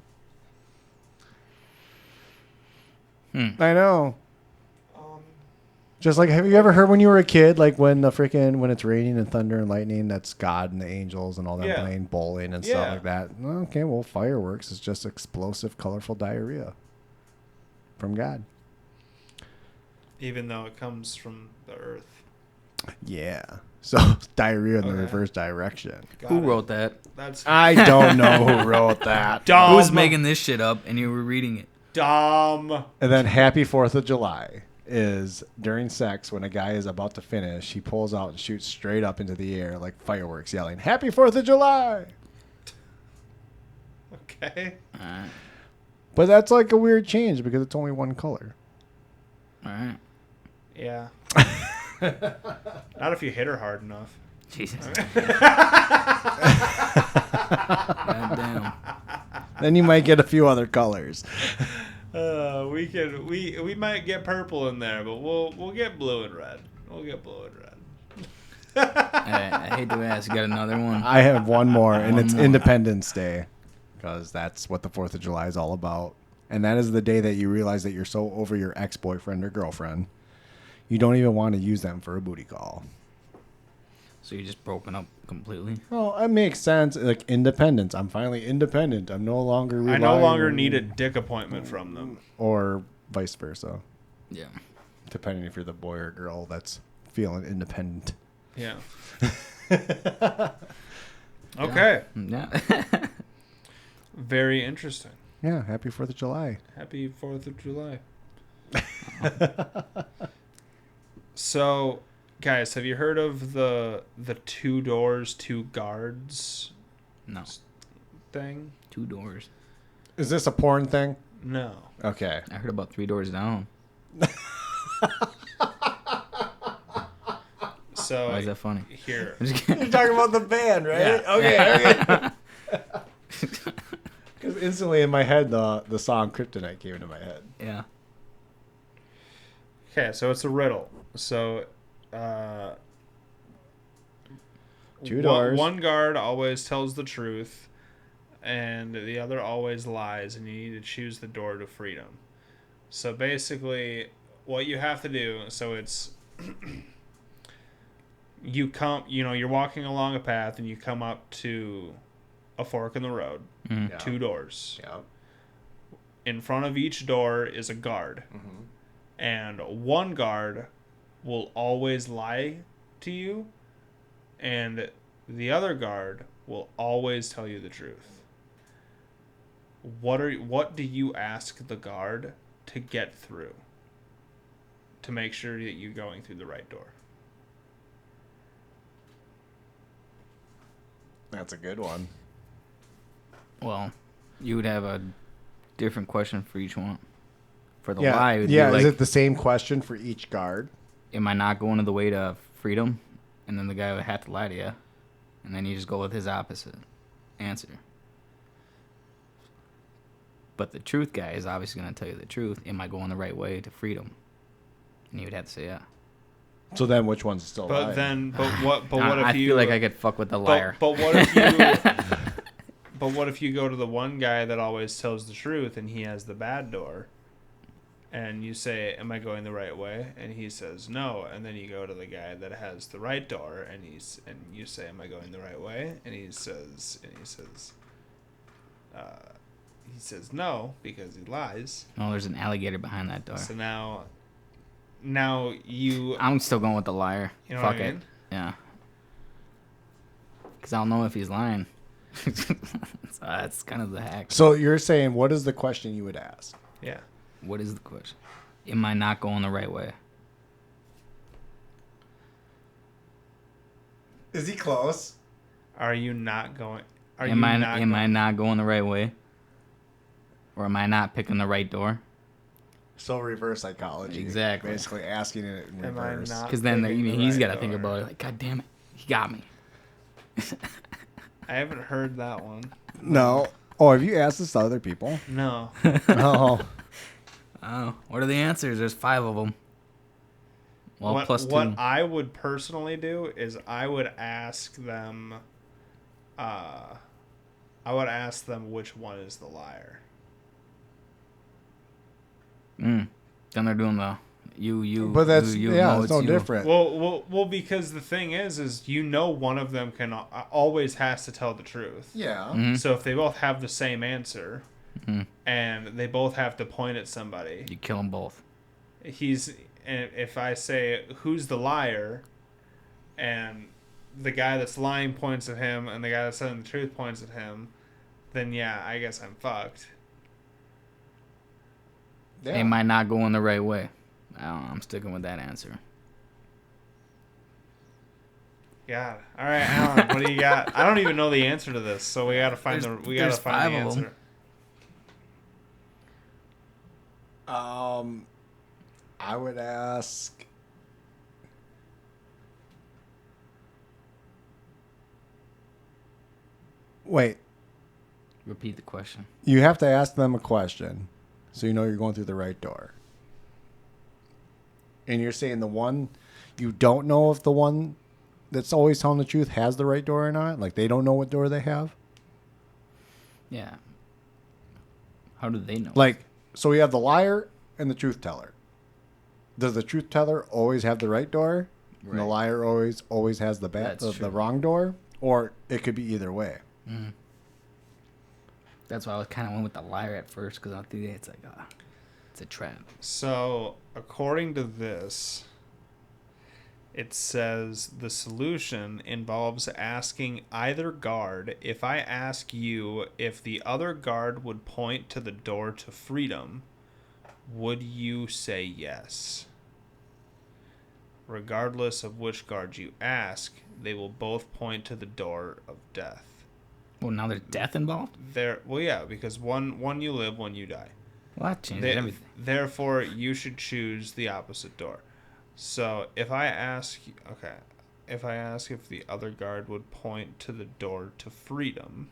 I know. Just like, have you ever heard when you were a kid, like when it's raining and thunder and lightning, that's God and the angels and all that Yeah. playing bowling and Yeah. stuff like that. Okay, well, fireworks is just explosive, colorful diarrhea from God. Even though it comes from the earth. Yeah. So diarrhea in the Okay. reverse direction. Got Who it. wrote that? That's I don't know who wrote that. dumb. Who was making this shit up and you were reading it? dumb? And then Happy 4th of July is during sex when a guy is about to finish, he pulls out and shoots straight up into the air like fireworks, yelling, "Happy 4th of July!" Okay. All right. But that's like a weird change because it's only one color. All right. Yeah. Not if you hit her hard enough. Jesus. Goddamn. Then you might get a few other colors. We might get purple in there, but we'll get blue and red. We'll get blue and red. I hate to ask. You got another one? I have one more, and One it's more. Independence Day, because that's what the 4th of July is all about. And that is the day that you realize that you're so over your ex-boyfriend or girlfriend, you don't even want to use them for a booty call. So you're just broken up completely? Well, that makes sense. Like independence. I'm finally independent. I'm no longer I relying no longer need a dick appointment from them. or vice versa, Yeah. depending if you're the boy or girl that's feeling independent. Yeah. Okay. Yeah. Very interesting. Yeah, happy 4th of July. Happy 4th of July. So, guys, have you heard of the 2 doors, 2 guards No. thing? 2 doors. Is this a porn thing? No. Okay. I heard about 3 doors down. So Why is that funny? here, I'm just kidding. You're talking about the band, right? Yeah. Okay. Because instantly in my head, the song Kryptonite came into my head. Yeah. okay, so it's a riddle. So, 2 doors. One guard always tells the truth, and the other always lies, and you need to choose the door to freedom. So basically, what you have to do, so it's you're walking along a path, and you come up to a fork in the road, Mm. Yeah. 2 doors. Yeah. In front of each door is a guard, Mm-hmm. and one guard will always lie to you, and the other guard will always tell you the truth. What do you ask the guard to get through, to make sure that you're going through the right door? That's a good one. Well, you would have a different question for each one. For the Yeah. lie, it would Yeah. be like, Is it the same question for each guard? am I not going to the way to freedom? And then the guy would have to lie to you. And then you just go with his opposite answer. But the truth guy is obviously going to tell you the truth. Am I going the right way to freedom? And you would have to say, yeah. So then, which one's still But lying? then, what if I you? feel like I could fuck with the liar. But what if you? But what if you go to the one guy that always tells the truth, and he has the bad door, and you say, "Am I going the right way?" And he says, "No." And then you go to the guy that has the right door, and you say, "Am I going the right way?" And he says, "No," because he lies. Oh, there's an alligator behind that door. So now you. I'm still going with the liar. You know Fuck what I it. mean? Yeah. Because I'll know if he's lying. So that's kind of the hack. So you're saying, what is the question you would ask? Yeah. What is the question? Am I not going the right way? Is he close? Are you not going? Am I not going the right way? Or am I not picking the right door? So reverse psychology. Exactly. Basically asking it in Am I reverse. not? Because then picking the he's right got to think door? about it. Like, God damn it, he got me. I haven't heard that one. No. Oh, have you asked this to other people? No. Oh. Oh, what are the answers? There's 5 of them. Well, plus 2. What I would personally do is I would ask them. Which one is the liar. Then they're doing the you. But that's you yeah, know it's no you. different. Well, because the thing is one of them can always has to tell the truth. Yeah. Mhm. So if they both have the same answer, Mhm. and they both have to point at somebody, You kill them both. and if I say who's the liar, and the guy that's lying points at him, and the guy that's telling the truth points at him, then yeah, I guess I'm fucked. Yeah. Am I not going the right way? I don't know. I'm sticking with that answer. God. All right, Alan, what do you got? I don't even know the answer to this, so we gotta find the there's five the of 'em. answer. I would ask. Wait, Repeat the question. you have to ask them a question so you know you're going through the right door. And you're saying the one you don't know if the one that's always telling the truth has the right door or not? Like they don't know what door they have? Yeah. How do they know? Like, so we have the liar and the truth teller. Does the truth teller always have the right door? And the Right. liar always has the That's the true. wrong door? Or it could be either way. That's why I was kind of went with the liar at first because I think it's like, it's a trap. So, according to this, it says the solution involves asking either guard. If I ask you if the other guard would point to the door to freedom, would you say yes? Regardless of which guard you ask, they will both point to the door of death. Well, now there's death involved? Well, yeah, because one you live, one you die. Well, that changes everything. Therefore, you should choose the opposite door. So if I ask if the other guard would point to the door to freedom,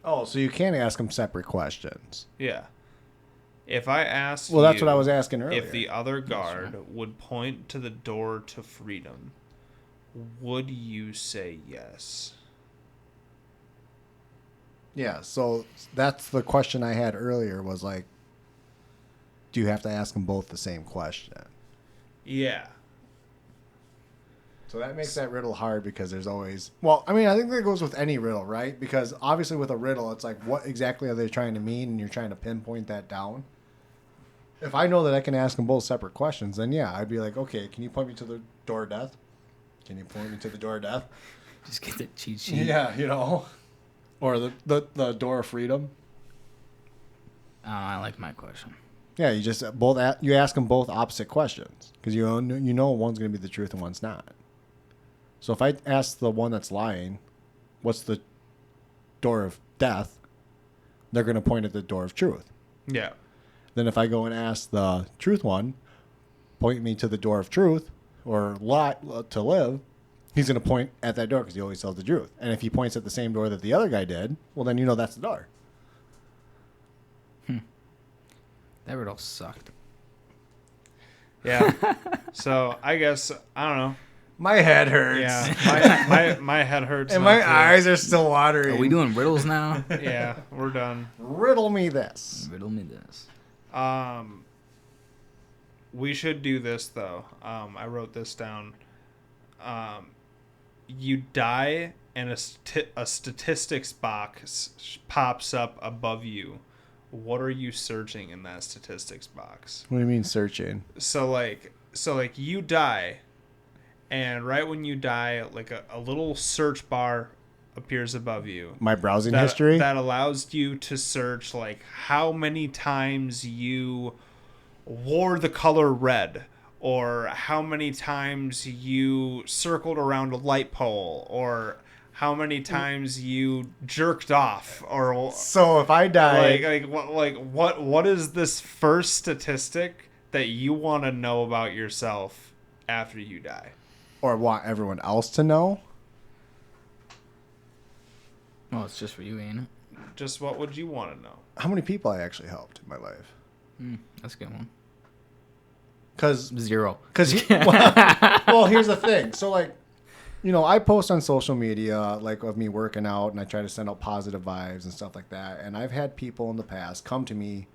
Oh, so you can't ask them separate questions. yeah. If I ask, Well, that's you what I was asking earlier. if the other guard would point to the door to freedom, would you say yes? Yeah, so that's the question I had earlier was like, do you have to ask them both the same question? Yeah. So that makes that riddle hard because there's always... Well, I mean, I think that goes with any riddle, right? Because obviously with a riddle, it's like, what exactly are they trying to mean? And you're trying to pinpoint that down. If I know that I can ask them both separate questions, then yeah, I'd be like, okay, can you point me to the door of death? Can you point me to the door of death? Just get the cheat sheet. Yeah, you know. Or the door of freedom. Oh, I like my question. Yeah, you just you ask them both opposite questions because you know one's going to be the truth and one's not. So if I ask the one that's lying, what's the door of death? They're going to point at the door of truth. Yeah. Then if I go and ask the truth one, point me to the door of truth or lie to live, he's going to point at that door because he always tells the truth. And if he points at the same door that the other guy did, well, then you know that's the door. That riddle sucked. Yeah. So I guess I don't know. My head hurts. Yeah. My head hurts. And now, my too. eyes are still watering. Are we doing riddles now? Yeah, we're done. Riddle me this. Riddle me this. We should do this though. I wrote this down. You die and a statistics box pops up above you. What are you searching in that statistics box? What do you mean searching? So like you die, and right when you die, like a little search bar appears above you. My browsing history? That allows you to search like how many times you wore the color red, or how many times you circled around a light pole, or how many times you jerked off, or So if I die... what is this first statistic that you want to know about yourself after you die? Or want everyone else to know? Oh, it's just for you, ain't it? Just what would you want to know? How many people I actually helped in my life? That's a good one. Because... 0. well, here's the thing. So, like, you know, I post on social media, like, of me working out, and I try to send out positive vibes and stuff like that. And I've had people in the past come to me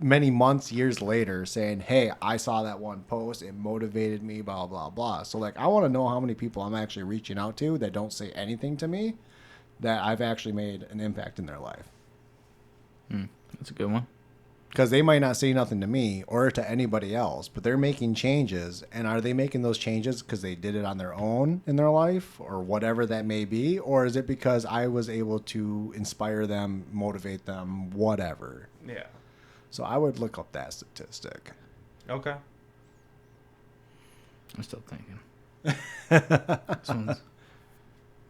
many months, years later, saying, hey, I saw that one post. It motivated me, blah, blah, blah. So, like, I want to know how many people I'm actually reaching out to that don't say anything to me that I've actually made an impact in their life. That's a good one. Because they might not say nothing to me or to anybody else, but they're making changes. And are they making those changes because they did it on their own in their life or whatever that may be? Or is it because I was able to inspire them, motivate them, whatever? Yeah. So I would look up that statistic. Okay. I'm still thinking. That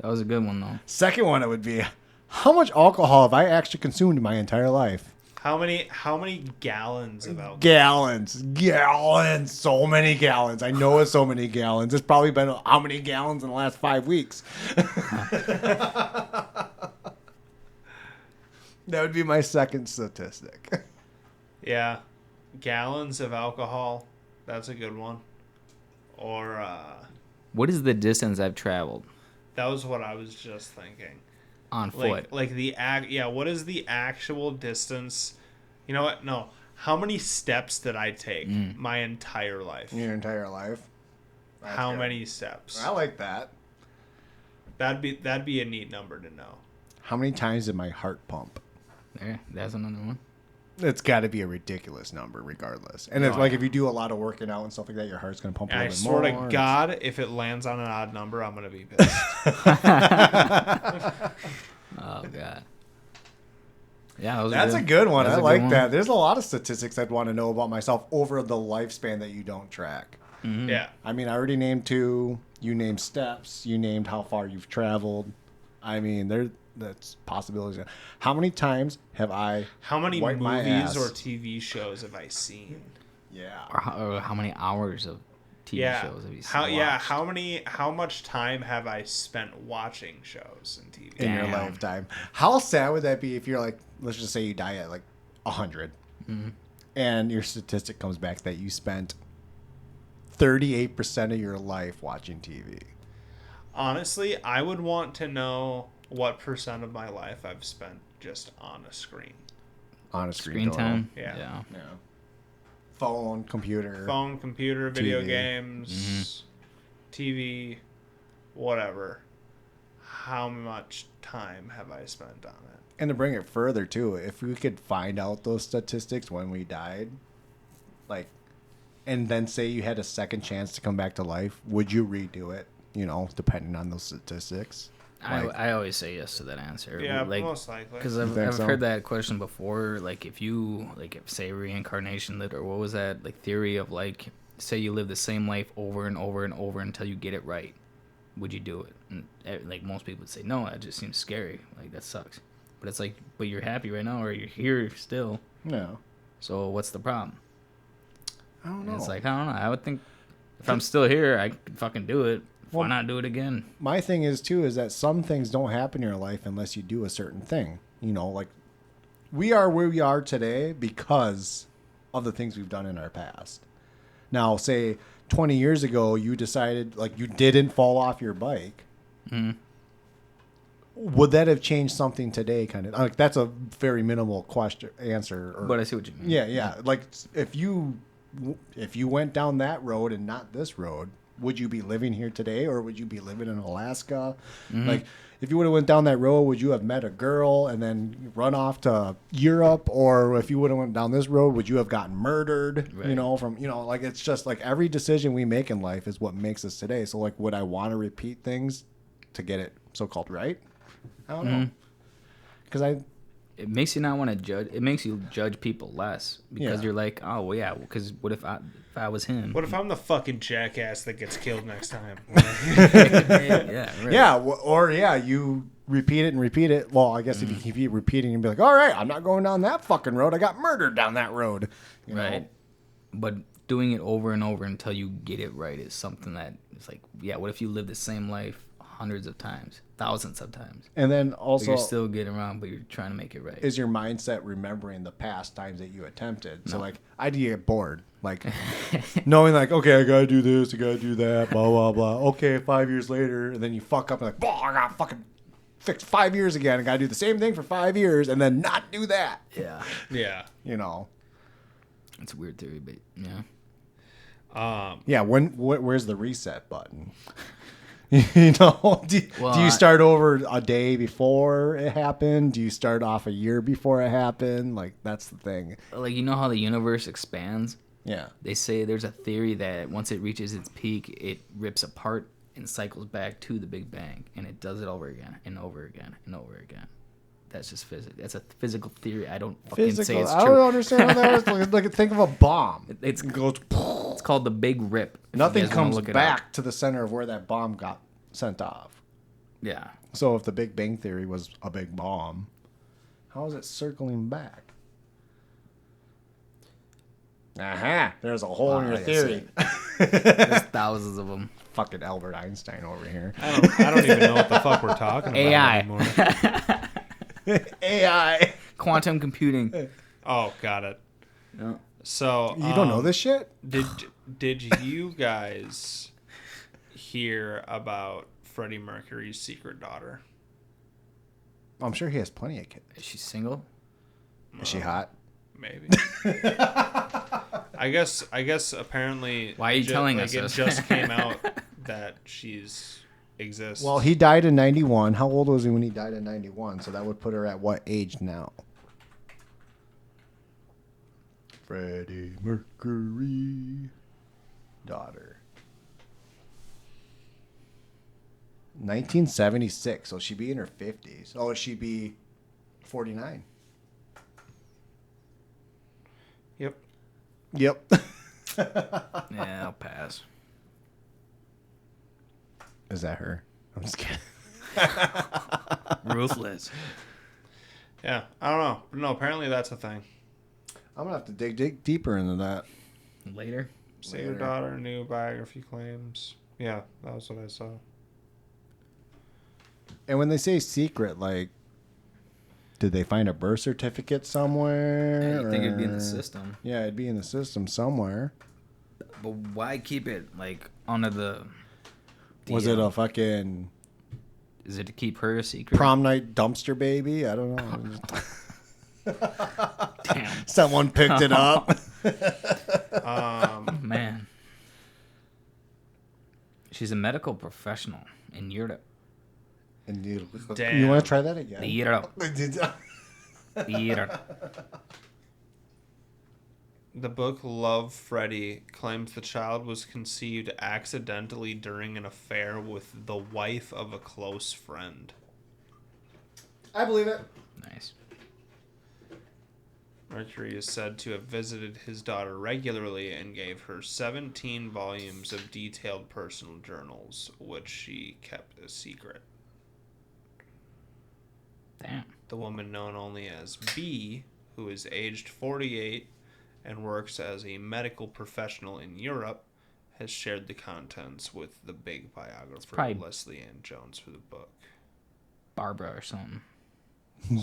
was a good one though. Second one, it would be, how much alcohol have I actually consumed in my entire life? How many gallons of alcohol? Gallons, so many gallons. I know it's so many gallons. It's probably been how many gallons in the last 5 weeks? That would be my second statistic. Yeah, gallons of alcohol. That's a good one. Or What is the distance I've traveled that was what I was just thinking. on foot? Like what is the actual distance? You know what? No. How many steps did I take my entire life? Your entire life? How many steps? I like that. That'd be a neat number to know. How many times did my heart pump? There, that's another one. It's got to be a ridiculous number, regardless. And it's like if you do a lot of working out and stuff like that, your heart's gonna pump a And I little bit more. swear to God, if it lands on an odd number, I'm gonna be pissed. Oh god. Yeah, that was That's a good one. That's I a good like one. that. There's a lot of statistics I'd want to know about myself over the lifespan that you don't track. Yeah. I mean, I already named 2. You named steps. You named how far you've traveled. I mean, that's possibilities. How many times have I? How many wiped my movies ass? or TV shows have I seen? Yeah. Or how many hours of TV shows have you watched? How much time have I spent watching shows and TV? In your Damn. lifetime. How sad would that be if you're like, let's just say you die at like 100, and your statistic comes back that you spent 38% of your life watching TV. Honestly, I would want to know what percent of my life I've spent just on a screen. On a Screen total. time. Yeah. Yeah. Phone, computer. Phone, computer, video TV. games, TV, whatever. How much time have I spent on it? And to bring it further too, if we could find out those statistics when we died, like, and then say you had a second chance to come back to life, would you redo it? You know, depending on those statistics. I always say yes to that answer. Yeah, like, most likely. because You think I've so? heard that question before. Like, if say reincarnation, or what was that like theory of like, say you live the same life over and over and over until you get it right, would you do it? And like most people would say no. That just seems scary. Like that sucks. But it's like, but you're happy right now, or you're here still. No. So what's the problem? I don't And know. it's like, I don't know. I would think if I'm still here, I could fucking do it. Why Well- not do it again? My thing is too is that some things don't happen in your life unless you do a certain thing. You know, like we are where we are today because of the things we've done in our past. Now, say 20 years ago you decided like you didn't fall off your bike. Would that have changed something today? Kind of like that's a very minimal question answer. Or, But I see what you mean. yeah. Like if you went down that road and not this road, would you be living here today or would you be living in Alaska? Like if you would have went down that road, would you have met a girl and then run off to Europe? Or if you would have went down this road, would you have gotten murdered? Right. You know, like it's just like every decision we make in life is what makes us today. So like, would I want to repeat things to get it so-called right? I don't know. Because It makes you not want to judge. It makes you judge people less because Yeah. you're like, oh well, yeah. Because what if I was him? What if I'm the fucking jackass that gets killed next time? yeah, right. you repeat it and repeat it. Well, I guess if you keep repeating, you'd be like, all right, I'm not going down that fucking road. I got murdered down that road. You know? Right. But doing it over and over until you get it right is something that is like, yeah. What if you live the same life hundreds of times, thousands of times? And then But also, you're still getting around, but you're trying to make it right. is your mindset remembering the past times that you attempted? So, like, I do get bored. Like, knowing, like, okay, I got to do this, I got to do that, blah, blah, blah. Okay, 5 years later, and then you fuck up and like, I got to fucking fix 5 years again. I got to do the same thing for 5 years and then not do that. Yeah. Yeah. You know? It's a weird theory, but yeah. Yeah, where's the reset button? You know, do Well, you start over a day before it happened? Do you start off a year before it happened? Like, that's the thing. Like, you know how the universe expands? Yeah. They say there's a theory that once it reaches its peak, it rips apart and cycles back to the Big Bang, and it does it over again and over again and over again. That's just physics. That's a physical theory. I don't fucking say it's I true. don't understand how that works. Like, think of a bomb. It's It goes, It's called the Big Rip. if you Nothing guys wanna comes look it up. back to the center of where that bomb got sent off. Yeah. So if the Big Bang Theory was a big bomb, how is it circling back? Aha! There's a hole in your I theory. There's thousands of them. Fucking Albert Einstein over here. I don't even know what the fuck we're talking about AI. anymore. AI. Quantum computing. Oh, got it. Yeah. So You don't know this shit? Did you guys hear about Freddie Mercury's secret daughter? I'm sure he has plenty of kids. Is she single? Is she hot? Maybe. I guess apparently. Why are you telling us It this? just came out that she's exists. Well, he died in 91. How old was he when he died in 91? So that would put her at what age now? Freddie Mercury. Daughter. 1976. So she'd be in her 50s. Oh, she'd be 49. Yep. Yep. Yeah, I'll pass. Is that her? I'm just kidding. Ruthless. Yeah, I don't know. No, apparently that's a thing. I'm going to have to dig deeper into that. Later. Secret Later. daughter, new biography claims. Yeah, that was what I saw. And when they say secret, like, did they find a birth certificate somewhere? I think it'd be in the or- system. Yeah, it'd be in the system somewhere. But why keep it like under the? Was it a fucking Is it to keep her a secret? prom night dumpster baby? I don't know. Damn. Someone picked it up. Man. She's a medical professional in Europe. And you Damn. want to try that again? Europe. Europe. The book Love, Freddie claims the child was conceived accidentally during an affair with the wife of a close friend. I believe it. Nice. Mercury is said to have visited his daughter regularly and gave her 17 volumes of detailed personal journals, which she kept a secret. Damn. The woman known only as B, who is aged 48 and works as a medical professional in Europe, has shared the contents with the big biographer probably- Leslie Ann Jones for the book. Barbara or something.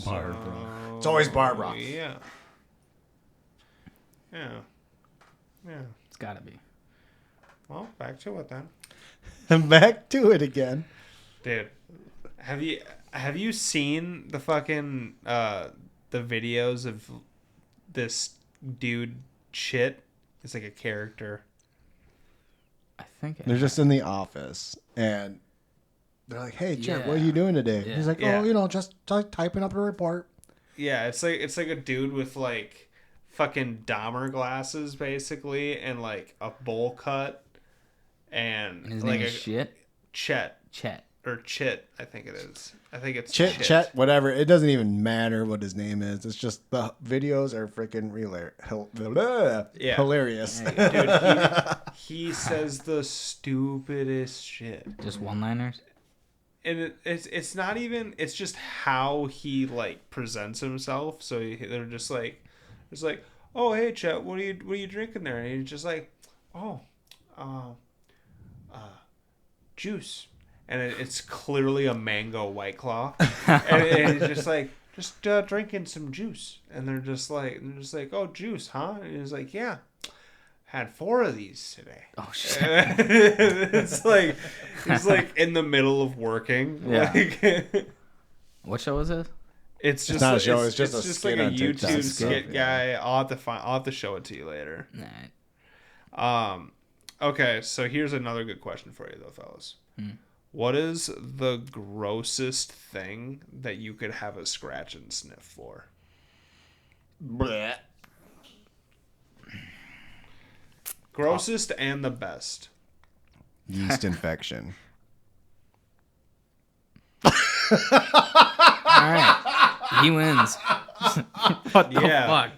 Barbara. It's always Barbara. Yeah. Yeah. Yeah. It's gotta be. Well, back to it then. And back to it again. Dude, have you seen the fucking the videos of this dude Chit? It's like a character. I think They're just in the office, and they're like, "Hey, Jared, what are you doing today?" Yeah. He's like, Yeah. "Oh, just typing up a report." Yeah, it's like a dude with like fucking Dahmer glasses basically and like a bowl cut and And his like name is Shit. Chet Chet. or Chit, I think it is. I think it's Chet, whatever. It doesn't even matter what his name is. It's just the videos are freaking Yeah. hilarious. Dude, he says the stupidest shit. Just one-liners. And it's not even, it's just how he like presents himself. So they're just like, it's like, oh hey Chet, what are you drinking there? And he's just like, oh, juice, and it's clearly a mango White Claw, and he's just like, just drinking some juice, and they're just like, oh juice, huh? And he's like, yeah, had 4 of these today. Oh shit. It's like he's like in the middle of working. Yeah. Like, What show is this? it's just not a show, it's just a like skit a on TikTok. YouTube Skit, skit yeah. guy. I'll have to show it to you later. Nah. Okay, so here's another good question for you though, fellas. What is the grossest thing that you could have a scratch and sniff for? Blech. Grossest and the best. Yeast infection. All right. He wins. What the Yeah. fuck?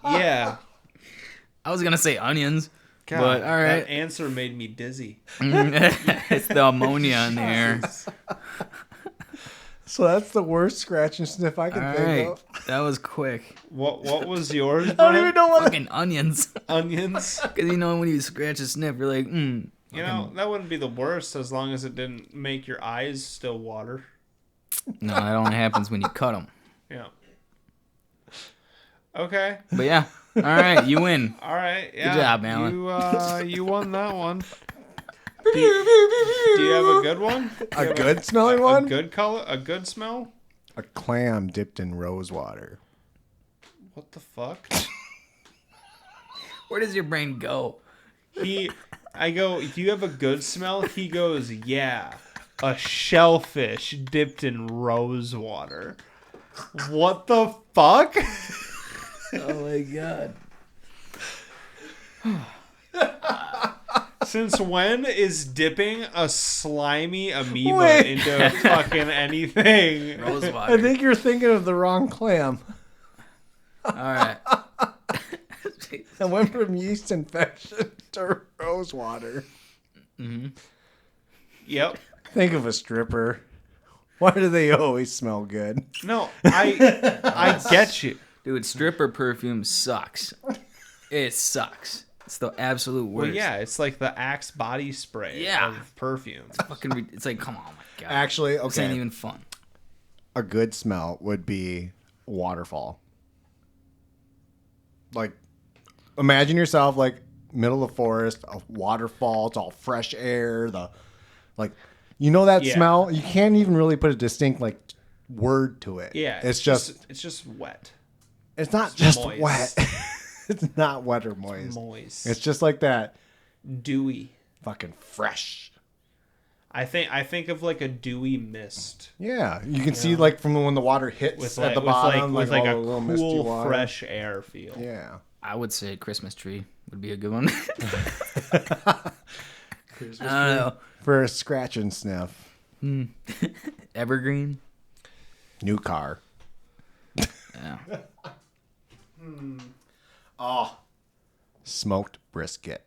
Yeah. I was gonna say onions, God, but all right. that answer made me dizzy. It's the ammonia in the air. So that's the worst scratch and sniff I can All think right, of. that was quick. What was yours, I don't even Brent? know what. Fucking onions. Onions. Because you know when you scratch a sniff, you're like, You know, that wouldn't be the worst as long as it didn't make your eyes still water. No, that only happens when you cut them. Yeah. Okay. But yeah, all right, you win. All right. Yeah. job, Alan. You won that one. Do you have a good one? A good smelling one? A good color? A good smell? A clam dipped in rose water. What the fuck? Where does your brain go? I go, do you have a good smell? He goes, yeah. A shellfish dipped in rose water. What the fuck? Oh my god. Since when is dipping a slimy amoeba into fucking anything? Rose I water. think you're thinking of the wrong clam. All right. I went from yeast infection to rose water. Yep. Think of a stripper. Why do they always smell good? No, I get you. Dude, stripper perfume sucks. It sucks. It's the absolute worst. Well, yeah, it's like the Axe body spray Yeah. of perfume. It's like, come on, my god. Actually, This ain't okay. even fun. A good smell would be waterfall. Like, imagine yourself like middle of the forest, a waterfall. It's all fresh air. That Yeah. smell. You can't even really put a distinct word to it. Yeah, it's just wet. it's not just moist. wet. It's not wet or moist. Moist. It's just like that dewy. fucking fresh. I think of like a dewy mist Yeah, you can see like from when the water hits with at like, the bottom, with all a the little misty cool, water. fresh air feel. Yeah. I would say Christmas tree would be a good one. Christmas I don't know. for a scratch and sniff. Evergreen. New car. Yeah. Oh, smoked brisket.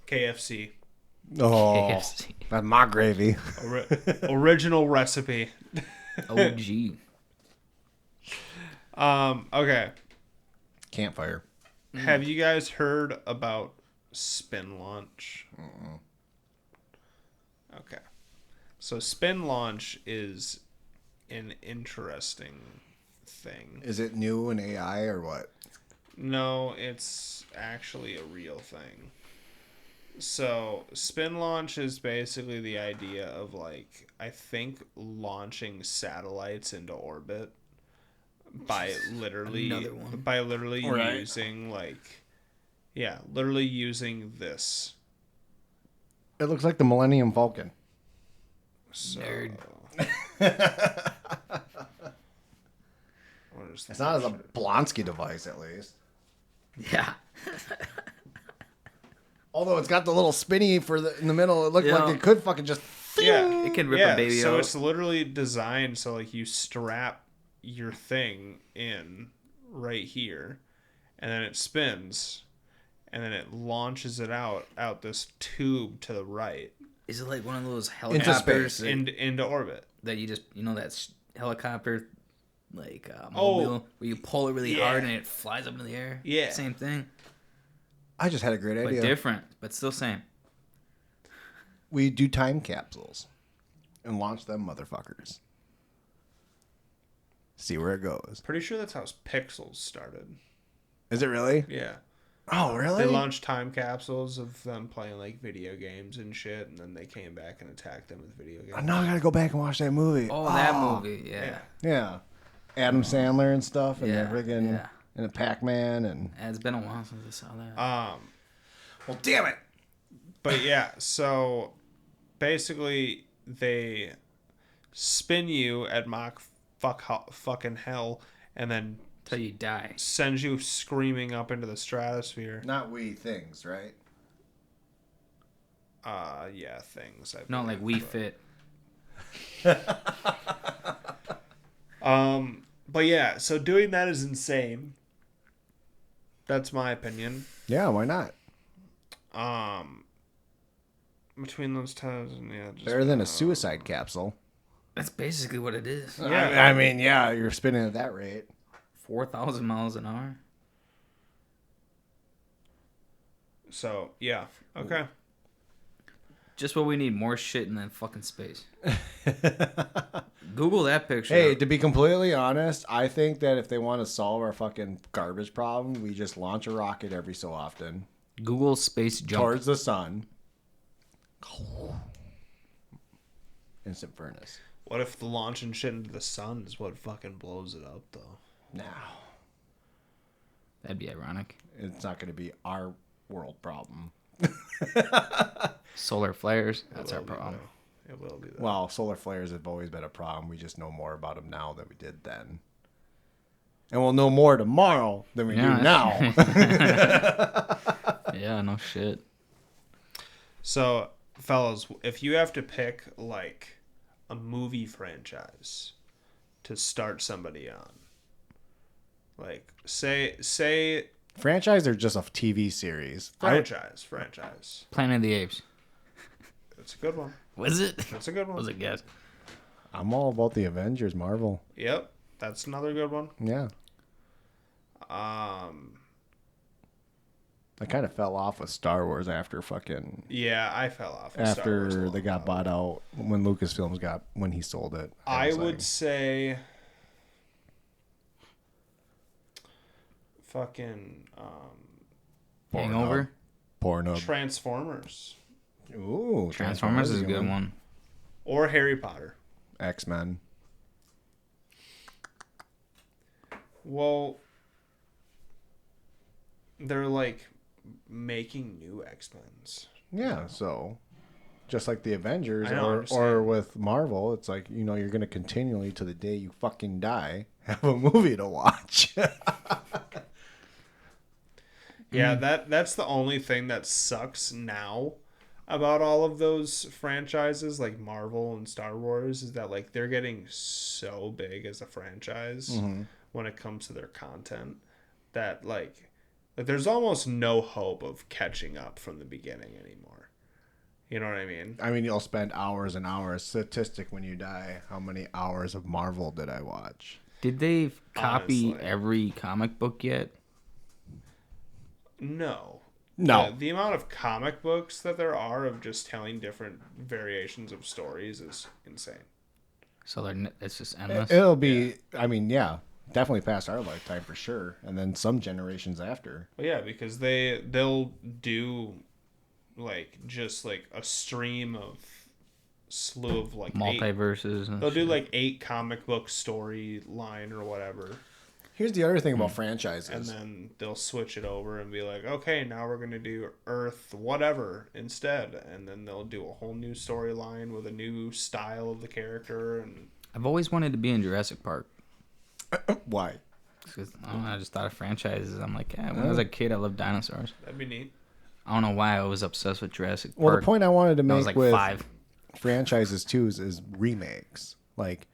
KFC. Oh, KFC. that's my gravy. Original recipe. OG. Okay. Campfire. Have you guys heard about spin launch? Okay. So spin launch is an interesting thing. Is it new in AI or what? No, it's actually a real thing. So spin launch is basically the idea of like, I think, launching satellites into orbit by literally Another one. Right. using literally using this. It looks like the Millennium Falcon. So, Nerd. what is It's not as a Blonsky device, at least. Yeah. Although it's got the little spinny in the middle. It looked Yeah. like it could fucking just. Yeah, It can rip a baby so out. it's literally designed so like you strap your thing in right here, and then it spins, and then it launches it out this tube to the right Is it like one of those space. helicopters into orbit. that you just, that helicopter, like Oh. mobile, where you pull it really Yeah. hard and it flies up into the air? Yeah. Same thing, I just had a great but idea. different, but still same. We do time capsules and launch them motherfuckers. See where it goes. Pretty sure that's how Pixels started. Is it really? Yeah. Oh, really? They launched time capsules of them playing like video games and shit, and then they came back and attacked them with video games. Oh, now I gotta go back and watch that movie. Oh, that movie, yeah. Yeah. Adam Sandler and stuff, and Yeah, they're friggin' yeah. and a Pac-Man, and It's been a while since I saw that. well, damn it. But yeah, so basically they spin you at Mach fucking hell, and then Till you die. sends you screaming up into the stratosphere. Not we things, right? Yeah, things. I No, like believe, We but- Fit. But yeah, so doing that is insane. That's my opinion. Yeah, why not? Between those times, and yeah, just, Better than a suicide capsule. That's basically what it is. Yeah. I mean, yeah, you're spinning at that rate. 4,000 miles an hour. So yeah, okay. Just what we need, more shit in that fucking space. Google that picture. Hey, to be completely honest, I think that if they want to solve our fucking garbage problem, we just launch a rocket every so often Google space junk. towards the sun. Instant furnace. What if the launching shit into the sun is what fucking blows it up, though? Now, That'd be ironic. it's not going to be our world problem. Solar flares. That's It our will be, problem. though. It will be that. Well, solar flares have always been a problem. We just know more about them now than we did then. And we'll know more tomorrow than we do now. Yeah, no shit. So, fellas, if you have to pick like a movie franchise to start somebody on, like say Franchise or just a TV series? franchise. Planet of the Apes. That's a good one. Was it? That's a good one. Was it guess? I'm all about the Avengers, Marvel. Yep, that's another good one. Yeah. I kind of fell off with Star Wars after Yeah, I fell off with Star Wars a after they long got time. bought out when Lucasfilms when he sold it. I was would like, say fucking Hangover. Pornhub. Transformers Ooh, Transformers is a good one. or Harry Potter. X-Men. Well, they're like making new X-Men's. Yeah, so just like the Avengers I know, I'm or just saying. with Marvel, it's like, you're going to continually to the day you fucking die have a movie to watch. Yeah, that's the only thing that sucks now about all of those franchises like Marvel and Star Wars is that like they're getting so big as a franchise when it comes to their content that like there's almost no hope of catching up from the beginning anymore. You know what I mean? I mean, you'll spend hours and hours. Statistic when you die, how many hours of Marvel did I watch? Did they copy Honestly. every comic book yet? No. No. The amount of comic books that there are of just telling different variations of stories is insane. So it's just endless. It'll be, I mean, yeah, definitely past our lifetime for sure. And then some generations after. Well, yeah, because they'll do like just like a stream of slew of like Multiverses. And they'll do shit. like 8 comic book storyline or whatever, Here's the other thing about franchises. and then they'll switch it over and be like, okay, now we're gonna do Earth whatever instead, and then they'll do a whole new storyline with a new style of the character, and I've always wanted to be in Jurassic Park. Why? 'Cause, I don't know, I just thought of franchises. I'm like, yeah, when I was a kid, I loved dinosaurs. that'd be neat. I don't know why I was obsessed with Jurassic Park. Well, the point I wanted to I make was like with 5. franchises too is remakes. Like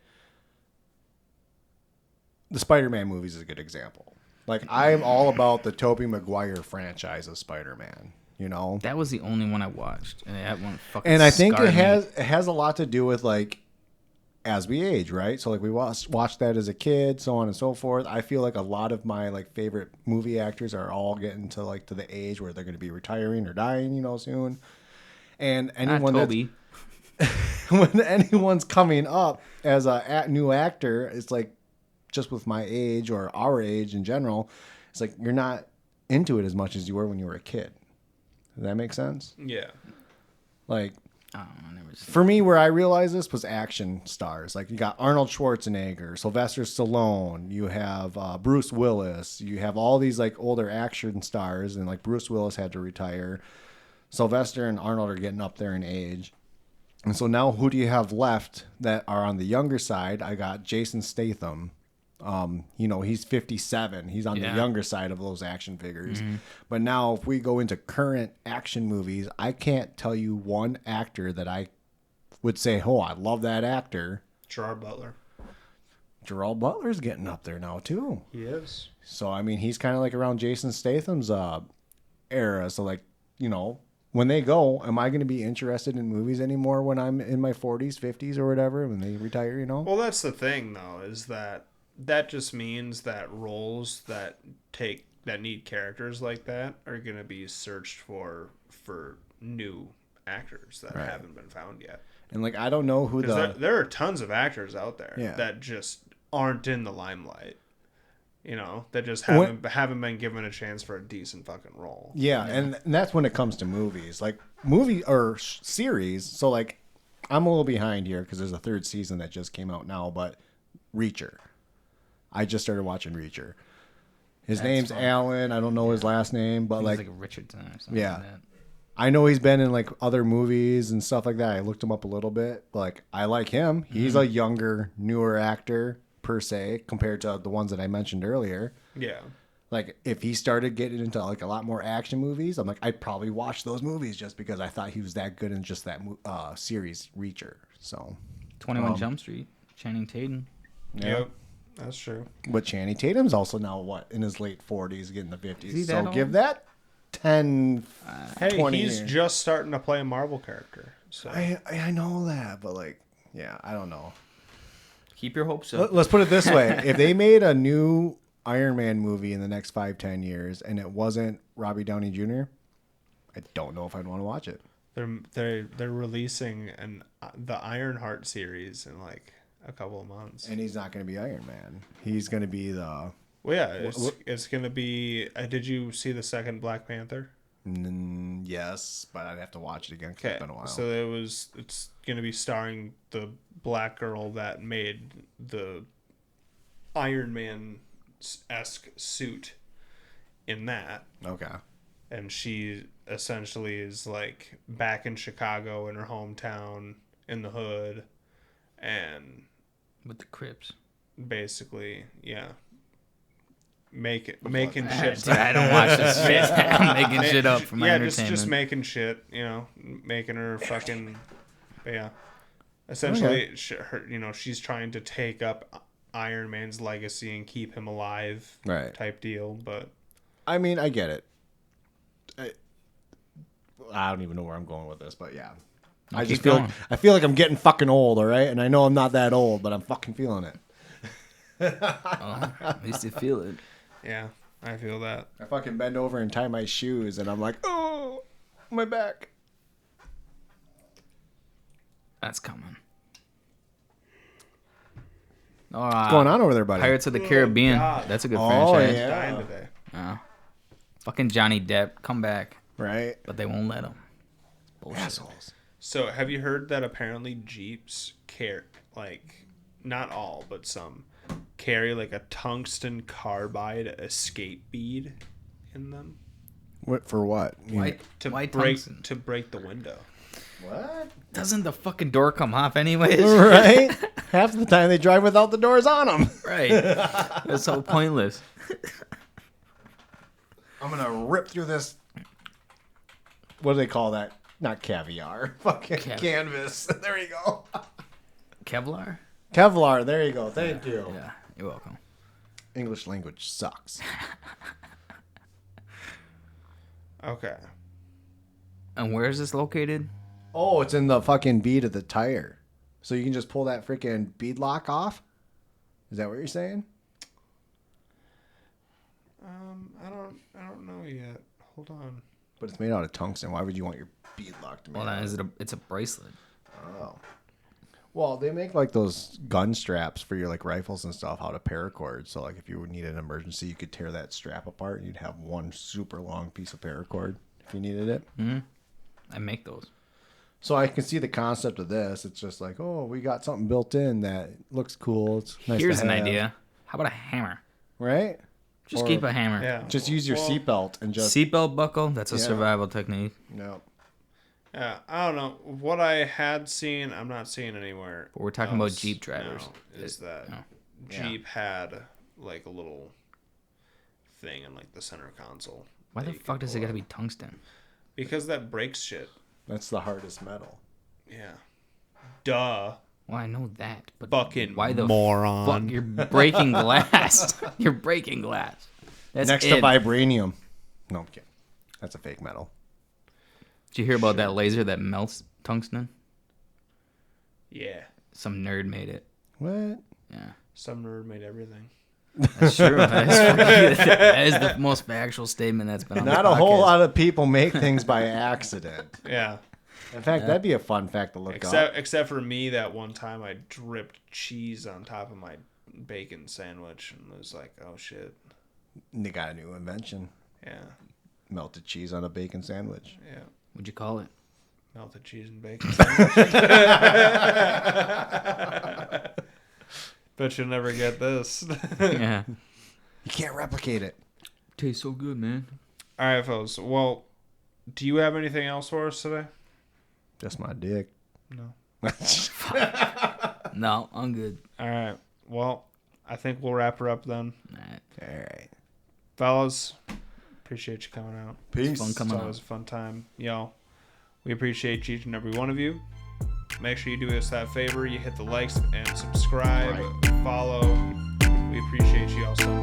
the Spider-Man movies is a good example. Like I'm all about the Tobey Maguire franchise of Spider-Man. That was the only one I watched, and that one fucking. And I think scarred it me. has a lot to do with like as we age, right? So like we watched that as a kid, so on and so forth. I feel like a lot of my like favorite movie actors are all getting to the age where they're going to be retiring or dying, soon. And anyone that's Toby. when anyone's coming up as a new actor, it's like just with my age or our age in general, it's like you're not into it as much as you were when you were a kid. Does that make sense? Yeah. Like I don't know, I never seen for me, where I realized this was action stars. Like you got Arnold Schwarzenegger, Sylvester Stallone, you have Bruce Willis, you have all these like older action stars, and like Bruce Willis had to retire. Sylvester and Arnold are getting up there in age. And so now who do you have left that are on the younger side? I got Jason Statham. He's 57. He's on the Yeah. younger side of those action figures. But now if we go into current action movies, I can't tell you one actor that I would say, oh, I love that actor. Gerard Butler. Gerald Butler's getting up there now too. He is. So I mean, he's kind of like around Jason Statham's era. So like, when they go, am I going to be interested in movies anymore when I'm in my 40s, 50s, or whatever when they retire? Well, that's the thing though, is that just means that roles that need characters like that are going to be searched for new actors that haven't been found yet. And like, I don't know who there are tons of actors out there Yeah. that just aren't in the limelight. That just haven't been given a chance for a decent fucking role. Yeah, and that's when it comes to movies, like movie or series. So like, I'm a little behind here because there's a third season that just came out now. But Reacher, I just started watching Reacher. His name's fun. Alan. I don't know his last name, but He's like a Richardson or something Yeah. like that. I know he's been in like other movies and stuff like that. I looked him up a little bit. Like, I like him. He's a younger, newer actor per se compared to the ones that I mentioned earlier. Yeah. Like, if he started getting into like a lot more action movies, I'm like, I'd probably watch those movies just because I thought he was that good in just that series Reacher. So 21 Jump Street, Channing Tatum. yeah. Yep. That's true. But Channing Tatum's also now in his late 40s, getting the 50s. Is he So that old? give that 10, Hey, 20 he's years. just starting to play a Marvel character. So I know that, but like, yeah, I don't know. Keep your hopes up. Let's put it this way: if they made a new Iron Man movie in the next 5-10 years, and it wasn't Robbie Downey Jr., I don't know if I'd want to watch it. they're releasing the Ironheart series in like a couple of months. And he's not going to be Iron Man. He's going to be the. Well, yeah, it's gonna be. Did you see the second Black Panther? Yes, but I'd have to watch it again because Okay, it's been a while. so it's gonna be starring the black girl that made the Iron Man-esque suit in that. Okay. And she essentially is like back in Chicago in her hometown in the hood, and With the Crips. basically, yeah, making shit. Dude, I don't watch this shit. I'm making shit up for my entertainment. just making shit, making her fucking, yeah. Essentially, she's trying to take up Iron Man's legacy and keep him alive, Right. type deal. But I mean, I get it. I don't even know where I'm going with this, but yeah. I just keep going. I feel like I'm getting fucking old, all right? And I know I'm not that old, but I'm fucking feeling it. At least you feel it. yeah, I feel that. I fucking bend over and tie my shoes, and I'm like, oh, my back. That's coming. What's going on over there, buddy? Pirates of the Caribbean. God. That's a good Oh, franchise. yeah. Dying today. Fucking Johnny Depp, come back. Right? But they won't let him. Bullshit. Assholes. So, have you heard that apparently Jeeps not all, but some, carry like a tungsten carbide escape bead in them What for what? Why to break tungsten? to break the window? What? Doesn't the fucking door come off anyways? Right? Half the time they drive without the doors on them. Right. That's so pointless. I'm going to rip through this. What do they call that? Not caviar. Fucking canvas. There you go. Kevlar? Kevlar. There you go. Thank you. Yeah, you're welcome. English language sucks. Okay. And where is this located? Oh, it's in the fucking bead of the tire. So you can just pull that freaking bead lock off? Is that what you're saying? I don't know yet. Hold on. But it's made out of tungsten. Why would you want your bead lock to be? Well, then it's a bracelet. Oh. Well, they make like those gun straps for your like rifles and stuff out of paracord. So like if you would need an emergency, you could tear that strap apart and you'd have one super long piece of paracord if you needed it. Mm-hmm. I make those. So I can see the concept of this. It's just like, oh, we got something built in that looks cool. It's nice. Here's to an have. idea. How about a hammer? Right? Just Or keep a hammer. Yeah. Just use your seatbelt and just. Seatbelt buckle. That's a Yeah. survival technique. No. Yeah, I don't know. What I had seen, I'm not seeing anywhere. But we're talking about else Jeep drivers. now, is that no. Jeep had like a little thing in like the center console. Why that the you fuck can does it pull gotta out. be tungsten? Because that breaks shit. That's the hardest metal. Yeah. Duh. Well, I know that, but Fucking why the moron. fuck you're breaking glass? You're breaking glass. That's Next it. to vibranium. No, I'm kidding. That's a fake metal. Did you hear about that laser that melts tungsten? Yeah. Some nerd made it. What? Yeah, Some nerd made everything. that's true. That is the most factual statement that's been on Not the a whole podcast. lot of people make things by accident. Yeah. In fact, that'd be a fun fact to look up. Except for me, that one time I dripped cheese on top of my bacon sandwich and was like, oh shit. They got a new invention. Yeah. Melted cheese on a bacon sandwich. Yeah. What'd you call it? Melted cheese and bacon sandwich. Bet you'll never get this. Yeah, You can't replicate it. tastes so good, man. All right, fellas. Well, do you have anything else for us today? Just my dick. No. No, I'm good. All right. Well, I think we'll wrap her up then. All right. All right. Fellas, appreciate you coming out. Peace. Fun coming It's always a fun time. Y'all, we appreciate each and every one of you. Make sure you do us that favor. You hit the likes and subscribe, follow. We appreciate you all so much.